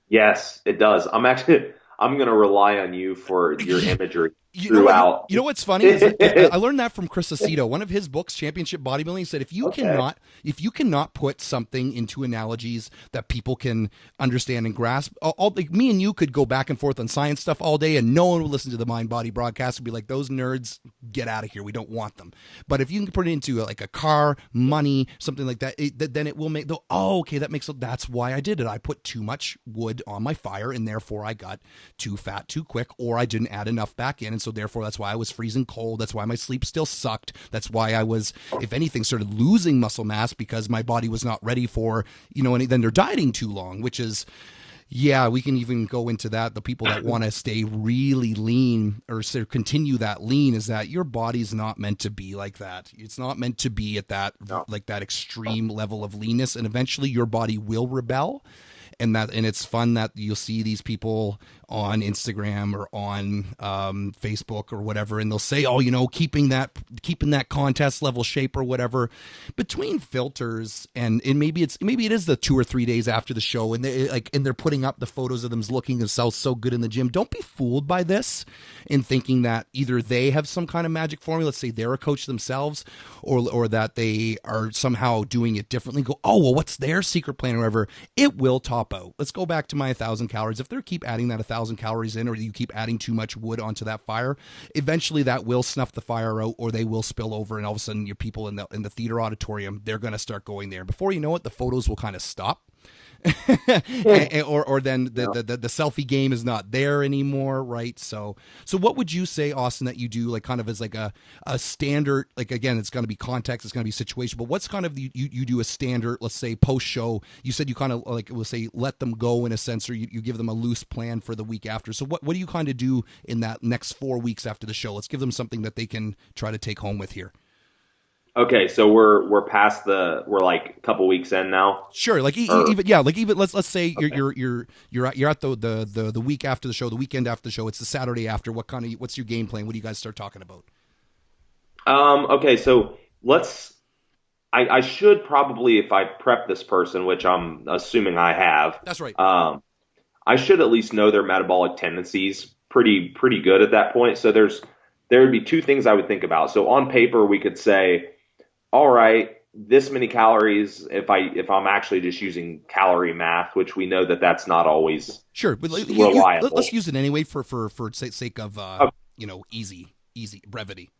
Yes, it does. I'm going to rely on you for your imagery throughout. You know what's funny is I learned that from Chris Aceto. One of his books, Championship Bodybuilding, he said if you cannot put something into analogies that people can understand and grasp, like me and you could go back and forth on science stuff all day, and no one would listen to the Mind Body broadcast. Would be like, those nerds, get out of here. We don't want them. But if you can put it into like a car, money, something like that, then it will make okay, that's why I did it. I put too much wood on my fire, and therefore I got too fat too quick, or I didn't add enough back in, and so therefore that's why I was freezing cold. That's why my sleep still sucked. That's why I was, if anything, started losing muscle mass because my body was not ready for, and then they're dieting too long, which is, yeah, we can even go into that. The people that want to stay really lean or continue that lean, is that your body's not meant to be like that. It's not meant to be at that, like that extreme level of leanness, and eventually your body will rebel. And it's fun that you'll see these people on Instagram or on Facebook or whatever, and they'll say, keeping that contest level shape or whatever. Between filters and maybe it is the 2 or 3 days after the show, and they're putting up the photos of them looking themselves so good in the gym. Don't be fooled by this in thinking that either they have some kind of magic formula. Let's say they're a coach themselves, or that they are somehow doing it differently. Go, what's their secret plan or whatever? It will top out. Let's go back to my 1,000 calories. If they keep adding that 1,000 calories in, or you keep adding too much wood onto that fire, eventually that will snuff the fire out, or they will spill over, and all of a sudden your people in the theater auditorium, they're going to start going there. Before you know it, the photos will kind of stop. or then the selfie game is not there anymore, right? So what would you say, Austin, that you do like kind of as like a standard, like, again, it's going to be context, it's going to be situation, but what's kind of you do a standard, let's say post show? You said you kind of like, we'll say, let them go in a sense, or you give them a loose plan for the week after. So what do you kind of do in that next 4 weeks after the show? Let's give them something that they can try to take home with here. Okay, so we're past we're like a couple weeks in now. Sure, like even let's say you're at the week after the show, the weekend after the show. It's the Saturday after. What's your game plan? What do you guys start talking about? Okay, so I should probably, if I prep this person, which I'm assuming I have. That's right. I should at least know their metabolic tendencies pretty good at that point. So there would be two things I would think about. So on paper, we could say, all right, this many calories, if I'm actually just using calorie math, which we know that's not always sure, but reliable. Let's use it anyway for sake of easy brevity.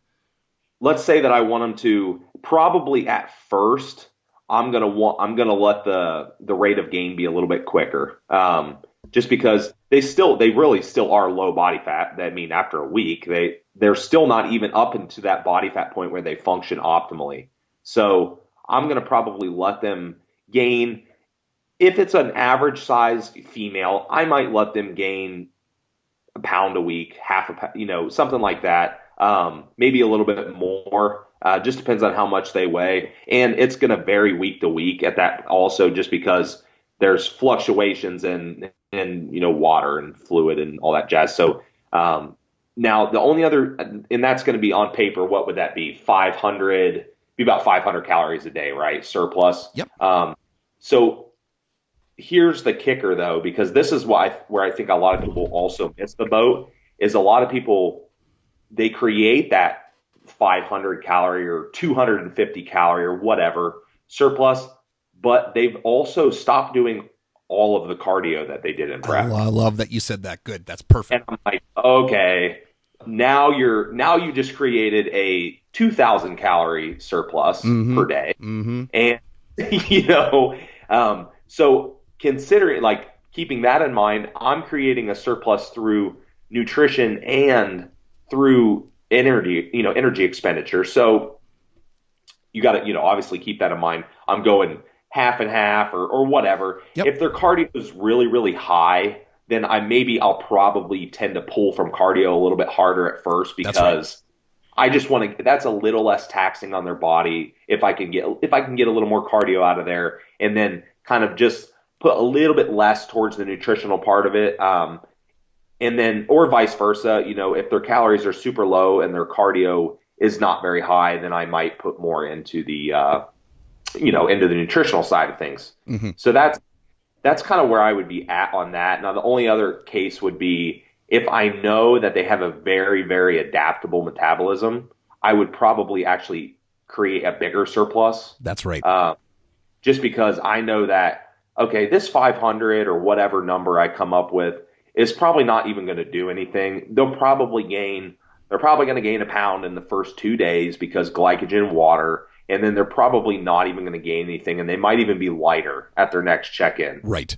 Let's say that I want them to, probably at first, I'm gonna let the rate of gain be a little bit quicker, just because they really still are low body fat. I mean, after a week, they're still not even up into that body fat point where they function optimally. So I'm going to probably let them gain. If it's an average size female, I might let them gain a pound a week, half a pound, something like that. Maybe a little bit more. Just depends on how much they weigh. And it's going to vary week to week at that also, just because there's fluctuations in water and fluid and all that jazz. So now the only other, and that's going to be on paper, what would that be? About 500 calories a day, right? Surplus. Yep. So here's the kicker, though, because this is where I think a lot of people also miss the boat, is a lot of people, they create that 500 calorie or 250 calorie or whatever surplus, but they've also stopped doing all of the cardio that they did in prep. Oh, I love that you said that. Good. That's perfect. And I'm like, okay, now you just created a 2,000 calorie surplus per day. Mm-hmm. And, so considering, like, keeping that in mind, I'm creating a surplus through nutrition and through energy expenditure. So you got to, obviously keep that in mind. I'm going half and half or whatever. Yep. If their cardio is really, really high, then I'll probably tend to pull from cardio a little bit harder at first, because I just want to, that's a little less taxing on their body if I can get a little more cardio out of there and then kind of just put a little bit less towards the nutritional part of it. And then, or vice versa, if their calories are super low and their cardio is not very high, then I might put more into into the nutritional side of things. Mm-hmm. So that's kind of where I would be at on that. Now, the only other case would be if I know that they have a very, very adaptable metabolism, I would probably actually create a bigger surplus. That's right. Just because I know that, okay, this 500 or whatever number I come up with is probably not even going to do anything. They're probably going to gain a pound in the first 2 days because glycogen, water, and then they're probably not even going to gain anything, and they might even be lighter at their next check-in. Right.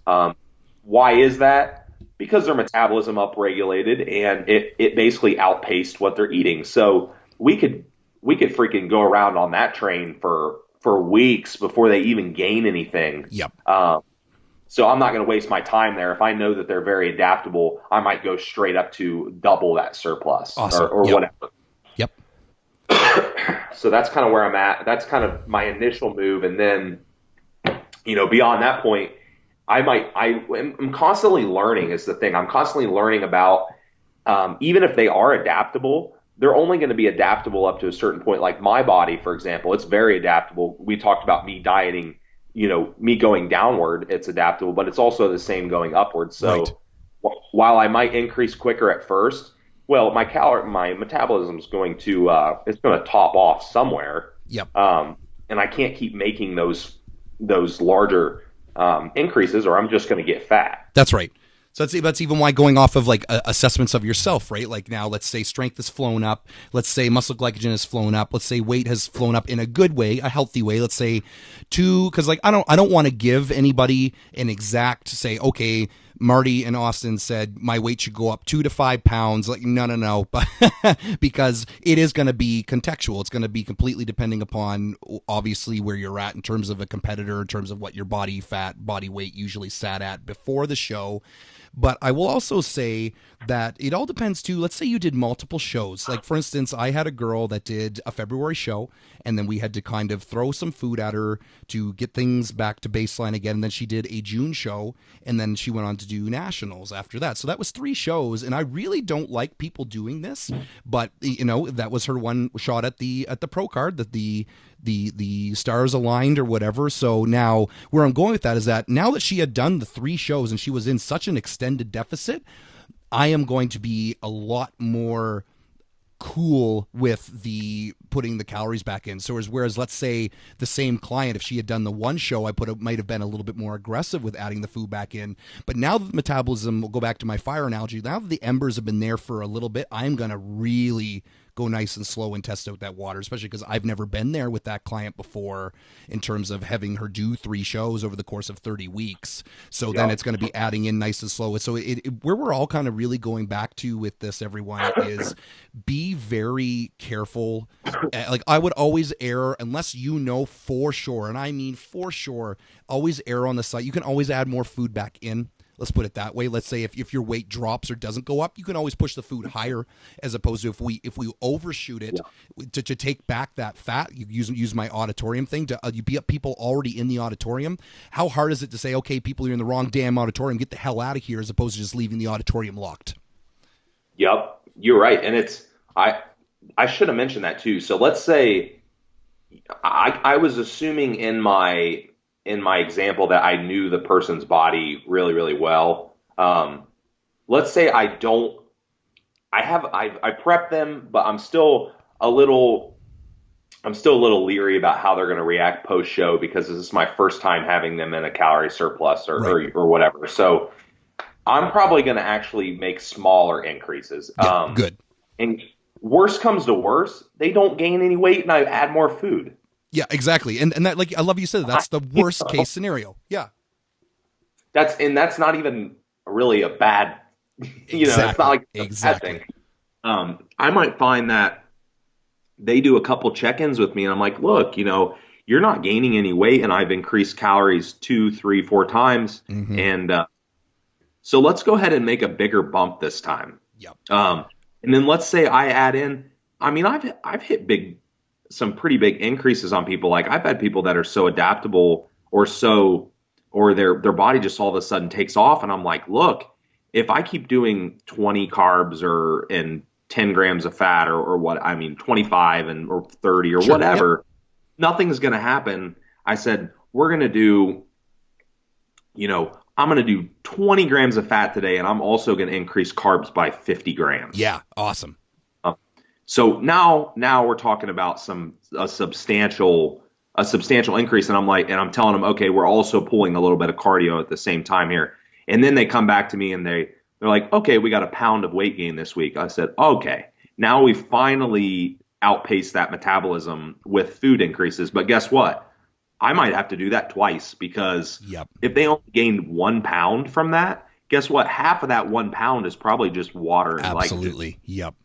Why is that? Because their metabolism upregulated, and it basically outpaced what they're eating. So we could freaking go around on that train for weeks before they even gain anything. Yep. So I'm not going to waste my time there. If I know that they're very adaptable, I might go straight up to double that surplus. Awesome. or whatever. Yep. So that's kind of where I'm at. That's kind of my initial move. And then, beyond that point, I'm constantly learning is the thing. I'm constantly learning about, even if they are adaptable, they're only going to be adaptable up to a certain point. Like my body, for example, it's very adaptable. We talked about me dieting, me going downward, it's adaptable, but it's also the same going upward. So while I might increase quicker at first, well, my metabolism is going to it's going to top off somewhere. Yep. And I can't keep making those larger increases, or I'm just going to get fat. That's right. So that's even why going off of like assessments of yourself, right? Like now, let's say strength has flown up. Let's say muscle glycogen has flown up. Let's say weight has flown up in a good way, a healthy way. Let's say because like I don't want to give anybody an exact say, okay, Marty and Austin said my weight should go up 2 to 5 pounds. Like no, but because it is going to be contextual. It's going to be completely depending upon obviously where you're at in terms of a competitor, in terms of what your body fat, body weight usually sat at before the show. But I will also say that it all depends too. Let's say you did multiple shows. Like for instance, I had a girl that did a February show, and then we had to kind of throw some food at her to get things back to baseline again. And then she did a June show, and then she went on to do nationals after that. So that was 3 shows, and I really don't like people doing this, but that was her one shot at the pro card, that the stars aligned or whatever. So now where I'm going with that is that now that she had done the 3 shows and she was in such an extended deficit, I am going to be a lot more cool with the putting the calories back in. So whereas let's say the same client, if she had done the 1 show, might have been a little bit more aggressive with adding the food back in. But now that the metabolism, will go back to my fire analogy, now that the embers have been there for a little bit, I'm going to really go nice and slow and test out that water, especially because I've never been there with that client before in terms of having her do 3 shows over the course of 30 weeks. So then it's going to be adding in nice and slow. So where we're all kind of really going back to with this, everyone, is be very careful. Like I would always err, unless you know for sure, and I mean for sure, always err on the side. You can always add more food back in. Let's put it that way. Let's say if your weight drops or doesn't go up, you can always push the food higher, as opposed to if we overshoot it to take back that fat. You use my auditorium thing to you be up people already in the auditorium. How hard is it to say, okay, people, you're in the wrong damn auditorium, get the hell out of here, as opposed to just leaving the auditorium locked? Yep, you're right, and it's I should have mentioned that too. So let's say I was assuming in my example that I knew the person's body really, really well. Let's say I prepped them, but I'm still a little leery about how they're going to react post show, because this is my first time having them in a calorie surplus or whatever. So I'm probably going to actually make smaller increases. Yeah, good. And worst comes to worst, they don't gain any weight and I add more food. Yeah, exactly. And that, like, I love you said that's the worst case scenario. Yeah. That's not even really a bad, it's not like a bad thing. I might find that they do a couple check-ins with me and I'm like, look, you're not gaining any weight and I've increased calories 2, 3, 4 times. Mm-hmm. And so let's go ahead and make a bigger bump this time. Yep. And then let's say I add in I mean, I've hit some pretty big increases on people. Like I've had people that are so adaptable or their body just all of a sudden takes off, and I'm like, look, if I keep doing 20 carbs and 10 grams of fat or what, I mean, 25 or 30 or Sure. Yep. whatever, nothing's going to happen. I said, we're going to do, I'm going to do 20 grams of fat today, and I'm also going to increase carbs by 50 grams. Yeah. Awesome. So now we're talking about a substantial increase, and I'm telling them, okay, we're also pulling a little bit of cardio at the same time here. And then they come back to me and they're like, okay, we got a pound of weight gain this week. I said, okay, now we finally outpaced that metabolism with food increases. But guess what? I might have to do that twice, because Yep. if they only gained 1 pound from that, guess what? Half of that 1 pound is probably just water and glycogen. Absolutely. Yep.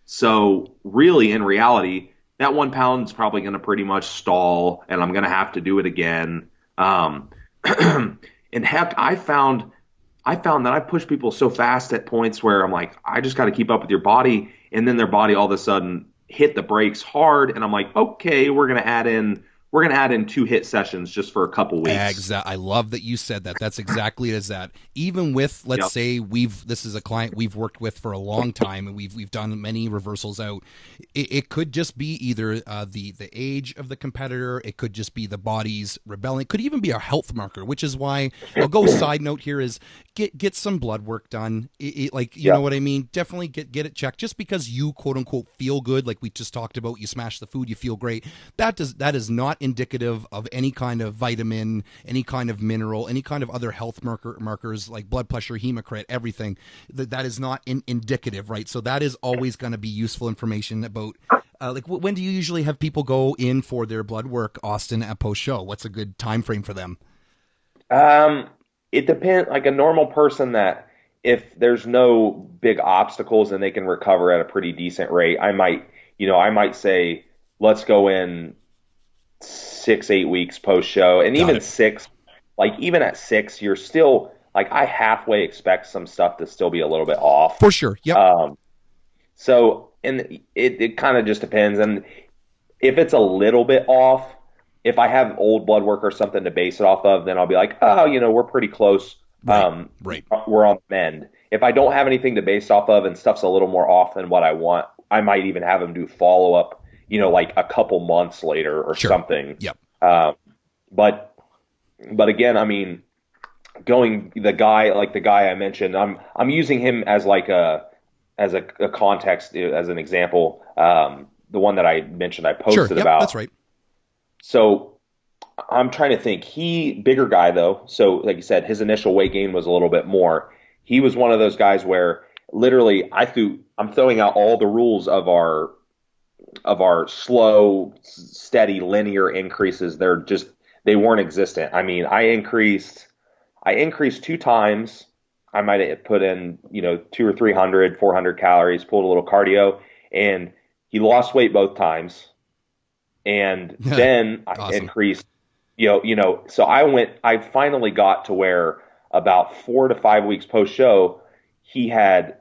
So really, in reality, that 1 pound is probably going to pretty much stall, and I'm going to have to do it again. And heck, I found that I push people so fast at points where I'm like, I just got to keep up with your body, and then their body all of a sudden hit the brakes hard, and I'm like, okay, we're gonna add in 2 hit sessions just for a couple weeks. Exactly. I love that you said that. That's exactly it as that. Even with, let's say this is a client we've worked with for a long time, and we've done many reversals out. It could just be either the age of the competitor. It could just be the body's rebelling. It could even be a health marker, which is why I'll go side note here is get some blood work done. You know what I mean? Definitely get it checked. Just because you quote unquote feel good, like we just talked about, you smash the food, you feel great. That is not indicative of any kind of vitamin, any kind of mineral, any kind of other health markers like blood pressure, hematocrit, everything. That is not indicative, right? So that is always going to be useful information about. When do you usually have people go in for their blood work, Austin, at post show? What's a good time frame for them? It depends. Like a normal person, that if there's no big obstacles and they can recover at a pretty decent rate, I might say, let's go in 6-8 weeks post show, and even 6, like even at 6, you're still like, I halfway expect some stuff to still be a little bit off for sure. Yep. So, and it kind of just depends, and if it's a little bit off, if I have old blood work or something to base it off of, then I'll be like, oh, we're pretty close. Right. We're on the mend. If I don't have anything to base off of and stuff's a little more off than what I want, I might even have them do follow up, like a couple months later or something. Yep. But again, I mean, the guy I mentioned, I'm using him as like a context, as an example. The one that I mentioned, I posted about. That's right. So I'm trying to think. Bigger guy though. So like you said, his initial weight gain was a little bit more. He was one of those guys where literally I'm throwing out all the rules of our slow, steady, linear increases. They weren't existent. I mean, I increased 2 times. I might have put in, 200 or 300, 400 calories, pulled a little cardio, and he lost weight both times. And then I increased, so I finally got to where about 4 to 5 weeks post show, he had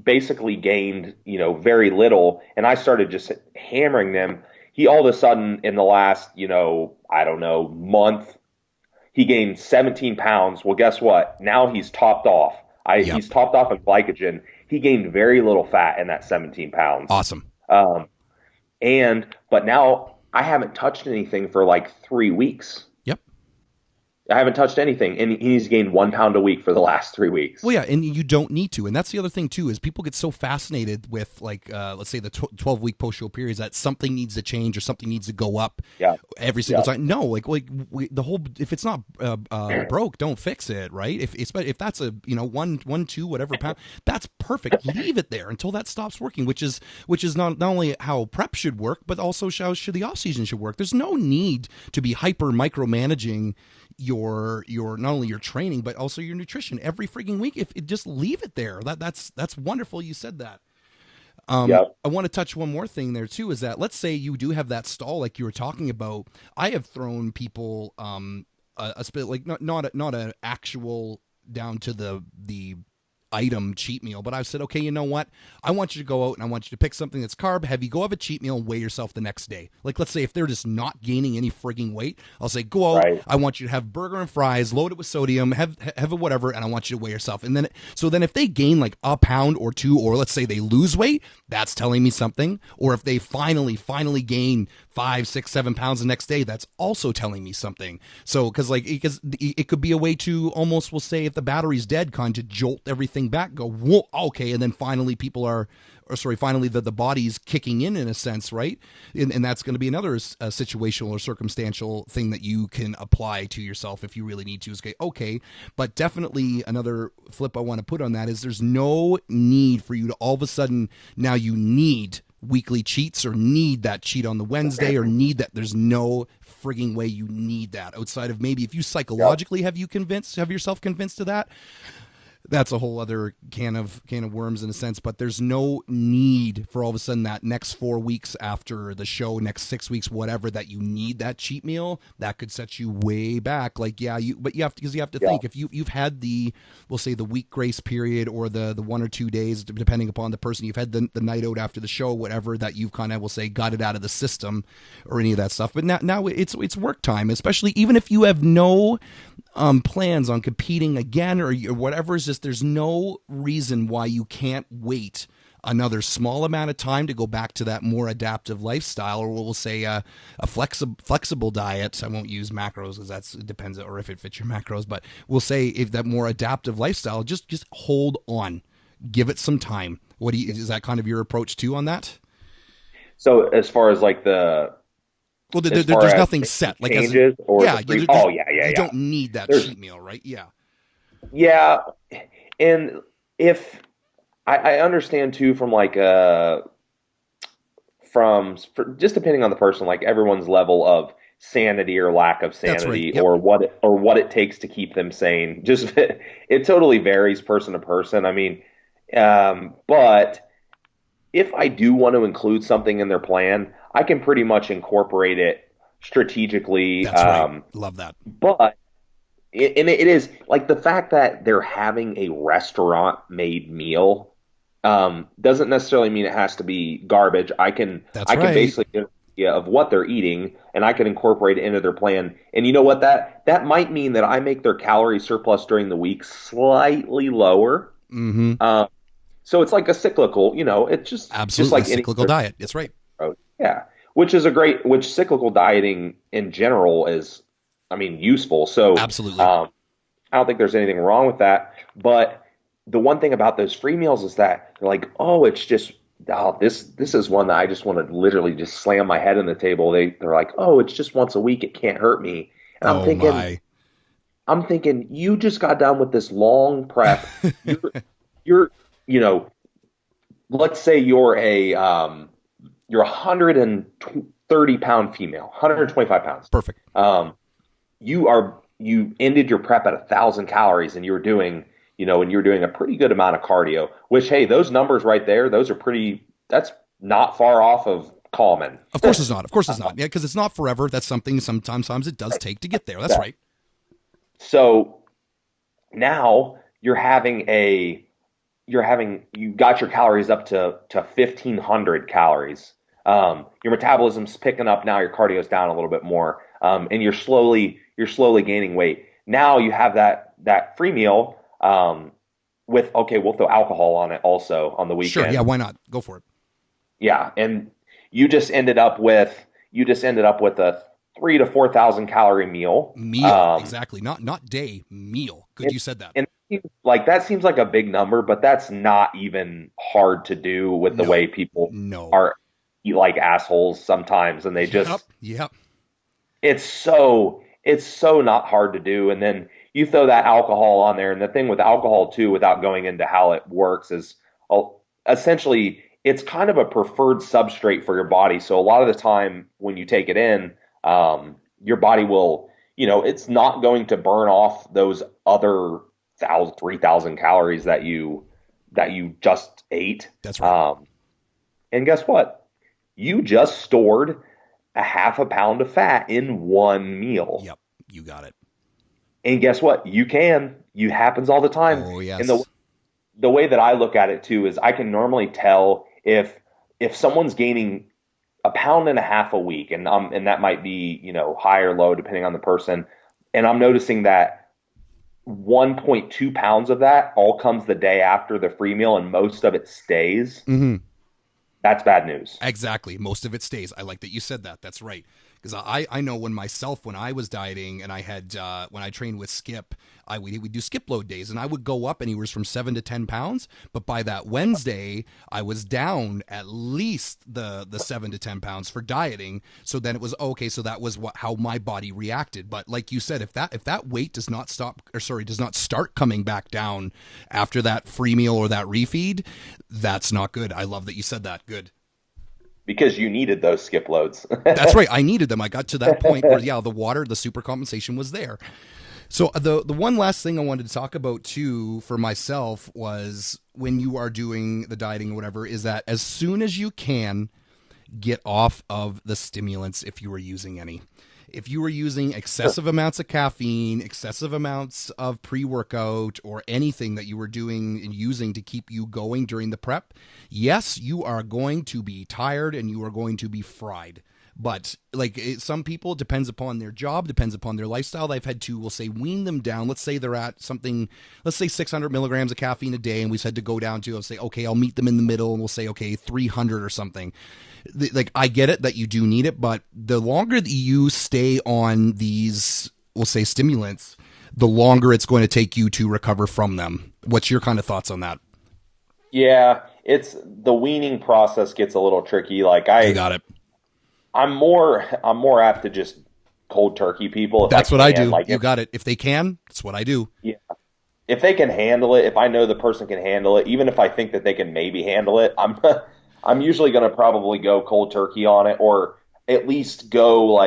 basically gained, very little. And I started just hammering them. He all of a sudden in the last, I don't know, month, he gained 17 pounds. Well, guess what? Now he's topped off. He's topped off in glycogen. He gained very little fat in that 17 pounds. Awesome. But now I haven't touched anything for like 3 weeks. Yep. I haven't touched anything, and he's gained 1 pound a week for the last 3 weeks. Well, yeah, and you don't need to, and that's the other thing too, is people get so fascinated with let's say the 12-week post-show periods that something needs to change or something needs to go up every single time. No, the whole, if it's not broke, don't fix it, right? If that's a 1, 2, whatever pound, that's perfect. Leave it there until that stops working, which is not only how prep should work, but also how should the off season should work. There's no need to be hyper micromanaging your not only your training but also your nutrition every freaking week. If it just leave it there, that's wonderful you said that. I want to touch one more thing there too, is that let's say you do have that stall like you were talking about. I have thrown people a spit, like not an actual down to the item cheat meal, but I said, okay, you know what? I want you to go out and I want you to pick something that's carb heavy, go have a cheat meal and weigh yourself the next day. Like, let's say if they're just not gaining any frigging weight, I'll say, go out. Right. I want you to have burger and fries, load it with sodium, have a whatever, and I want you to weigh yourself. And then, so then if they gain like a pound or two, or let's say they lose weight, that's telling me something. Or if they finally gain 5, 6, 7 pounds the next day, that's also telling me something. So, because it could be a way to almost, we'll say, if the battery's dead, kind of jolt everything back, go, whoa, okay, and then finally finally the body's kicking in a sense, right? And that's going to be another situational or circumstantial thing that you can apply to yourself if you really need to. Is okay, but definitely another flip I want to put on that is there's no need for you to all of a sudden now you need weekly cheats or need that cheat on the Wednesday or need that. There's no frigging way you need that outside of maybe if you psychologically have yourself convinced of that. That's a whole other can of worms in a sense, but there's no need for all of a sudden that next 4 weeks after the show, next 6 weeks, whatever, that you need that cheat meal. That could set you way back. Like, but you have to think if you've had we'll say the week grace period or the 1 or 2 days, depending upon the person, you've had the night out after the show, whatever, that you've kind of, we'll say, got it out of the system or any of that stuff. But now it's work time, especially even if you have no plans on competing again or whatever. Is just there's no reason why you can't wait another small amount of time to go back to that more adaptive lifestyle, or we'll say a flexible diet. I won't use macros because it depends, or if it fits your macros, but we'll say if that more adaptive lifestyle, just hold on, give it some time. Is that kind of your approach too on that? So as far as like there's nothing set. Like changes you don't need that cheat meal, right? Yeah. Yeah, and if I understand too from just depending on the person, like everyone's level of sanity or lack of sanity, right. Yep. or what it takes to keep them sane. Just it totally varies person to person. I mean, but if I do want to include something in their plan, I can pretty much incorporate it strategically. That's right. Love that. But it is like the fact that they're having a restaurant made meal doesn't necessarily mean it has to be garbage. I can basically get an idea of what they're eating and I can incorporate it into their plan. And you know what, that might mean that I make their calorie surplus during the week slightly lower. Mm-hmm. So it's like a cyclical, it's just absolutely just like a cyclical diet. That's right. Yeah, which cyclical dieting in general is, useful. So absolutely, I don't think there's anything wrong with that. But the one thing about those free meals is that they're like, this is one that I just want to literally just slam my head on the table. They're like, it's just once a week, it can't hurt me. And I'm thinking, you just got done with this long prep. you're let's say you're a 130 pound female, 125 pounds. Perfect. You ended your prep at 1,000 calories and you're doing a pretty good amount of cardio, which, hey, those numbers right there, that's not far off of common. Of course it's not. Yeah, because it's not forever. That's something sometimes it does take to get there. That's right. So now you got your calories up to 1,500 calories. Your metabolism's picking up now, your cardio's down a little bit more, and you're slowly gaining weight. Now you have that free meal, we'll throw alcohol on it also on the weekend. Sure, yeah, why not? Go for it. Yeah, and you just ended up with a 3,000 to 4,000 calorie meal. Exactly. Not day, meal. Good, you said that. And that seems like a big number, but that's not even hard to do with the way people eat like assholes sometimes, and they just Yep. It's so not hard to do, and then you throw that alcohol on there, and the thing with alcohol too, without going into how it works, is essentially it's kind of a preferred substrate for your body. So a lot of the time when you take it in, your body will, it's not going to burn off those other 3,000 calories that you just ate. That's right. And guess what? You just stored a half a pound of fat in one meal. Yep, you got it. And guess what? It happens all the time. Oh, yes. And the way that I look at it too is I can normally tell if someone's gaining a pound and a half a week, and that might be, high or low depending on the person, and I'm noticing that 1.2 pounds of that all comes the day after the free meal, and most of it stays. Mm-hmm. That's bad news. Exactly. Most of it stays. I like that you said that. That's right. Because I know when I was dieting and I had, when I trained with Skip, we'd do skip load days and I would go up anywhere from 7 to 10 pounds. But by that Wednesday, I was down at least the 7 to 10 pounds for dieting. So then it was, okay, so that was how my body reacted. But like you said, if that weight does not start coming back down after that free meal or that refeed, that's not good. I love that you said that. Good. Because you needed those skip loads. That's right. I needed them. I got to that point where, the water, the super compensation was there. So the one last thing I wanted to talk about too for myself was when you are doing the dieting or whatever, is that as soon as you can, get off of the stimulants if you were using any. If you were using excessive amounts of caffeine, excessive amounts of pre-workout, or anything that you were doing and using to keep you going during the prep, yes, you are going to be tired and you are going to be fried. But some people, it depends upon their job, depends upon their lifestyle. I've had to, we'll say, wean them down. Let's say they're at something, let's say 600 milligrams of caffeine a day, and we've had to go down to, I'll say, okay, I'll meet them in the middle, and we'll say, okay, 300 or something. I get it that you do need it, but the longer that you stay on these, we'll say, stimulants, the longer it's going to take you to recover from them. What's your kind of thoughts on that? Yeah, it's the weaning process gets a little tricky. I got it. I'm more apt to just cold turkey people. That's what I do. You got it. If they can, that's what I do. Yeah. If they can handle it, if I know the person can handle it, even if I think that they can maybe handle it, I'm usually going to probably go cold turkey on it, or at least go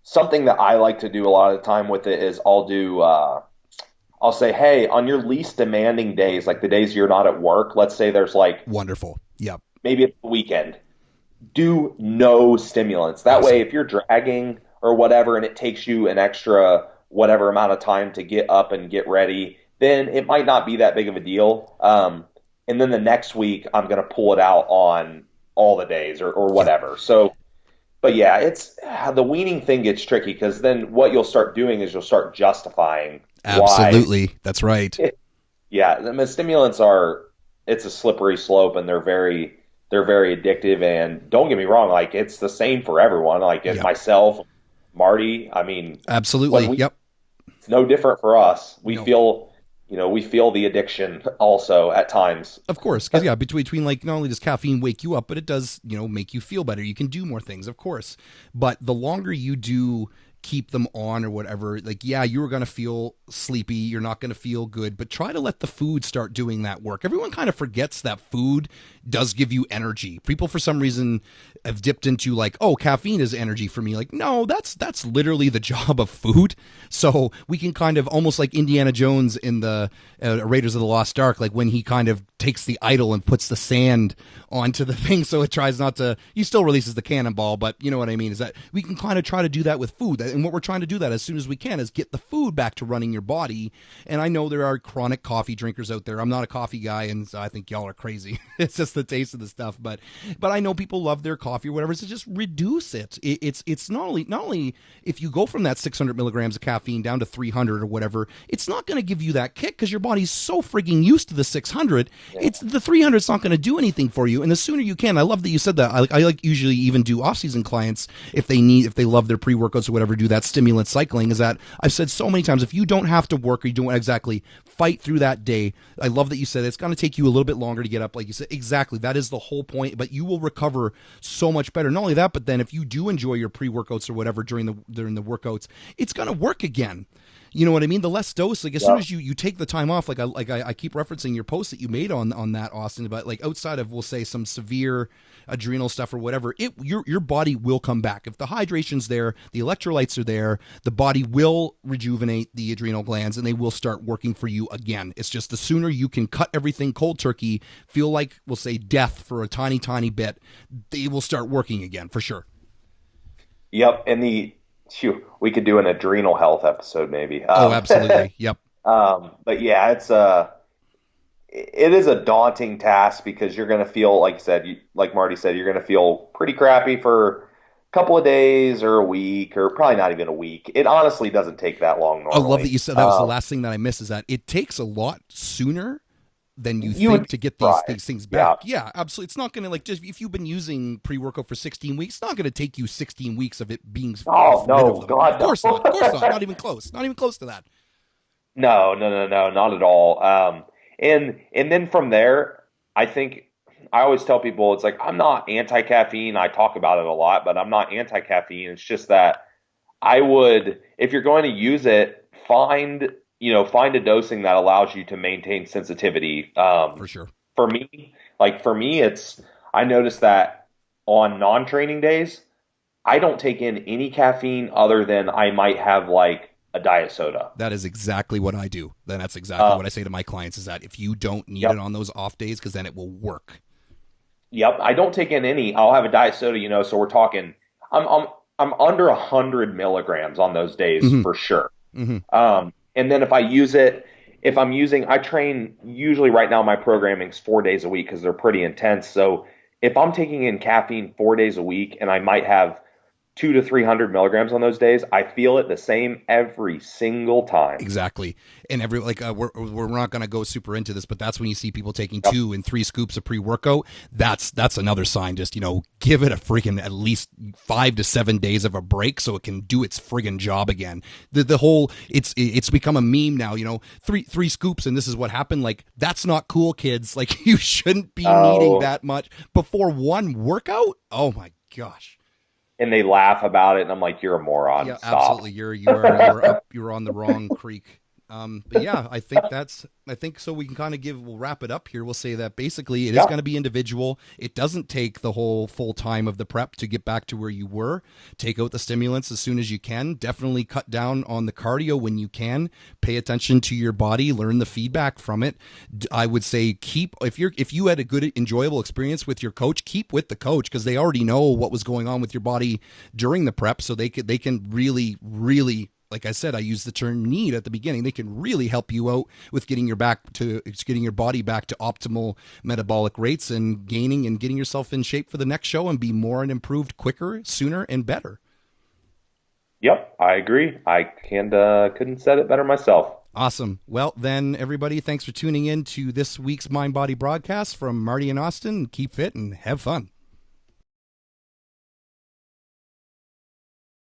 something that I like to do a lot of the time with it is I'll say, hey, on your least demanding days, like the days you're not at work, let's say there's wonderful. Yep. Maybe it's the weekend. Do no stimulants. That way, if you're dragging or whatever, and it takes you an extra whatever amount of time to get up and get ready, then it might not be that big of a deal. And then the next week, I'm going to pull it out on all the days or whatever. So, but yeah, it's the weaning thing gets tricky, because then what you'll start doing is you'll start justifying. Absolutely. That's right. Yeah. The stimulants it's a slippery slope, and they're very addictive. And don't get me wrong, it's the same for everyone. Myself, Marty, absolutely. Yep. It's no different for us. We feel the addiction also at times. Of course. Because between not only does caffeine wake you up, but it does, make you feel better. You can do more things, of course. But the longer you do keep them on or whatever, you were going to feel sleepy, you're not going to feel good, but try to let the food start doing that work. Everyone kind of forgets that food does give you energy. People for some reason have dipped into caffeine is energy for me. No, that's literally the job of food. So we can kind of almost like Indiana Jones in the Raiders of the Lost Ark, when he kind of takes the idol and puts the sand onto the thing so it tries not to, he still releases the cannonball, but you know what I mean, is that we can kind of try to do that with food. And what we're trying to do that as soon as we can is get the food back to running your body. And I know there are chronic coffee drinkers out there. I'm not a coffee guy, and so I think y'all are crazy. It's just the taste of the stuff. But I know people love their coffee or whatever, so just reduce it. It's not only if you go from that 600 milligrams of caffeine down to 300 or whatever, it's not going to give you that kick because your body's so frigging used to the 600. Yeah. It's the 300 is not going to do anything for you. And the sooner you can, I love that you said that. I usually even do off-season clients if they love their pre-workouts or whatever, do that stimulant cycling. Is that I've said so many times, if you don't have to work or you don't exactly fight through that day, I love that you said it's going to take you a little bit longer to get up, like you said. Exactly, that is the whole point. But you will recover so much better. Not only that, but then if you do enjoy your pre-workouts or whatever during the workouts, it's going to work again. You know what I mean? The less dose, as soon as you take the time off, I keep referencing your post that you made on that, Austin, about outside of, we'll say, some severe adrenal stuff or whatever, your body will come back. If the hydration's there, the electrolytes are there, the body will rejuvenate the adrenal glands and they will start working for you again. It's just the sooner you can cut everything cold turkey, feel like, we'll say, death for a tiny, tiny bit, they will start working again for sure. Yep. And we could do an adrenal health episode maybe. Absolutely. Yep. But yeah, it is a daunting task because you're going to feel, like you said, like Marty said, you're going to feel pretty crappy for a couple of days or a week, or probably not even a week. It honestly doesn't take that long I love that normally. you said that was the last thing that I missed is that it takes a lot sooner than you You would think be to get surprised. these things Yeah. back. Yeah, absolutely. It's not going to like just if you've been using pre-workout for 16 weeks, it's not going to take you 16 weeks of it being Oh rid of no, them. Of God course not. Of course no. not. Not even close. Not even close to that. No, no, no, no, not at all. And then from there, I think I always tell people it's like I'm not anti-caffeine. I talk about it a lot, but I'm not anti-caffeine. It's just that I would, if you're going to use it, find a dosing that allows you to maintain sensitivity. For sure. For me, it's I noticed that on non-training days, I don't take in any caffeine other than I might have like a diet soda. That is exactly what I do. Then that's exactly Uh, what I say to my clients is that if you don't need it yep. on those off days, because then it will work. Yep, I don't take in any. I'll have a diet soda, so we're talking. I'm under 100 milligrams on those days Mm-hmm. for sure. Mm-hmm. And then if I'm using, I train usually right now. My programming's 4 days a week because they're pretty intense. So if I'm taking in caffeine 4 days a week, and I might have 200 to 300 milligrams on those days, I feel it the same every single time. Exactly. And every like we're not going to go super into this, but that's when you see people taking Yep. 2 and 3 scoops of pre-workout. That's another sign. Just give it a freaking at least 5 to 7 days of a break so it can do its friggin' job again. The whole it's become a meme now. Three scoops and this is what happened. Like that's not cool, kids. Like you shouldn't be needing Oh, that much before one workout. Oh my gosh. and they laugh about it, and I'm like, you're a moron. Yeah, Stop. absolutely. You're on the wrong creek. But yeah, I think so. We can kind of we'll wrap it up here. We'll say that basically it is Yeah. going to be individual. It doesn't take the whole full time of the prep to get back to where you were. Take out the stimulants as soon as you can. Definitely cut down on the cardio when you can. Pay attention to your body. Learn the feedback from it. I would say if you had a good enjoyable experience with your coach, keep with the coach because they already know what was going on with your body during the prep, so they can really, like I said, I used the term need at the beginning. They can really help you out with getting your body back to optimal metabolic rates and gaining and getting yourself in shape for the next show and be more and improved quicker, sooner, and better. Yep, I agree. I couldn't said it better myself. Awesome. Well, then, everybody, thanks for tuning in to this week's Mind Body broadcast from Marty and Austin. Keep fit and have fun.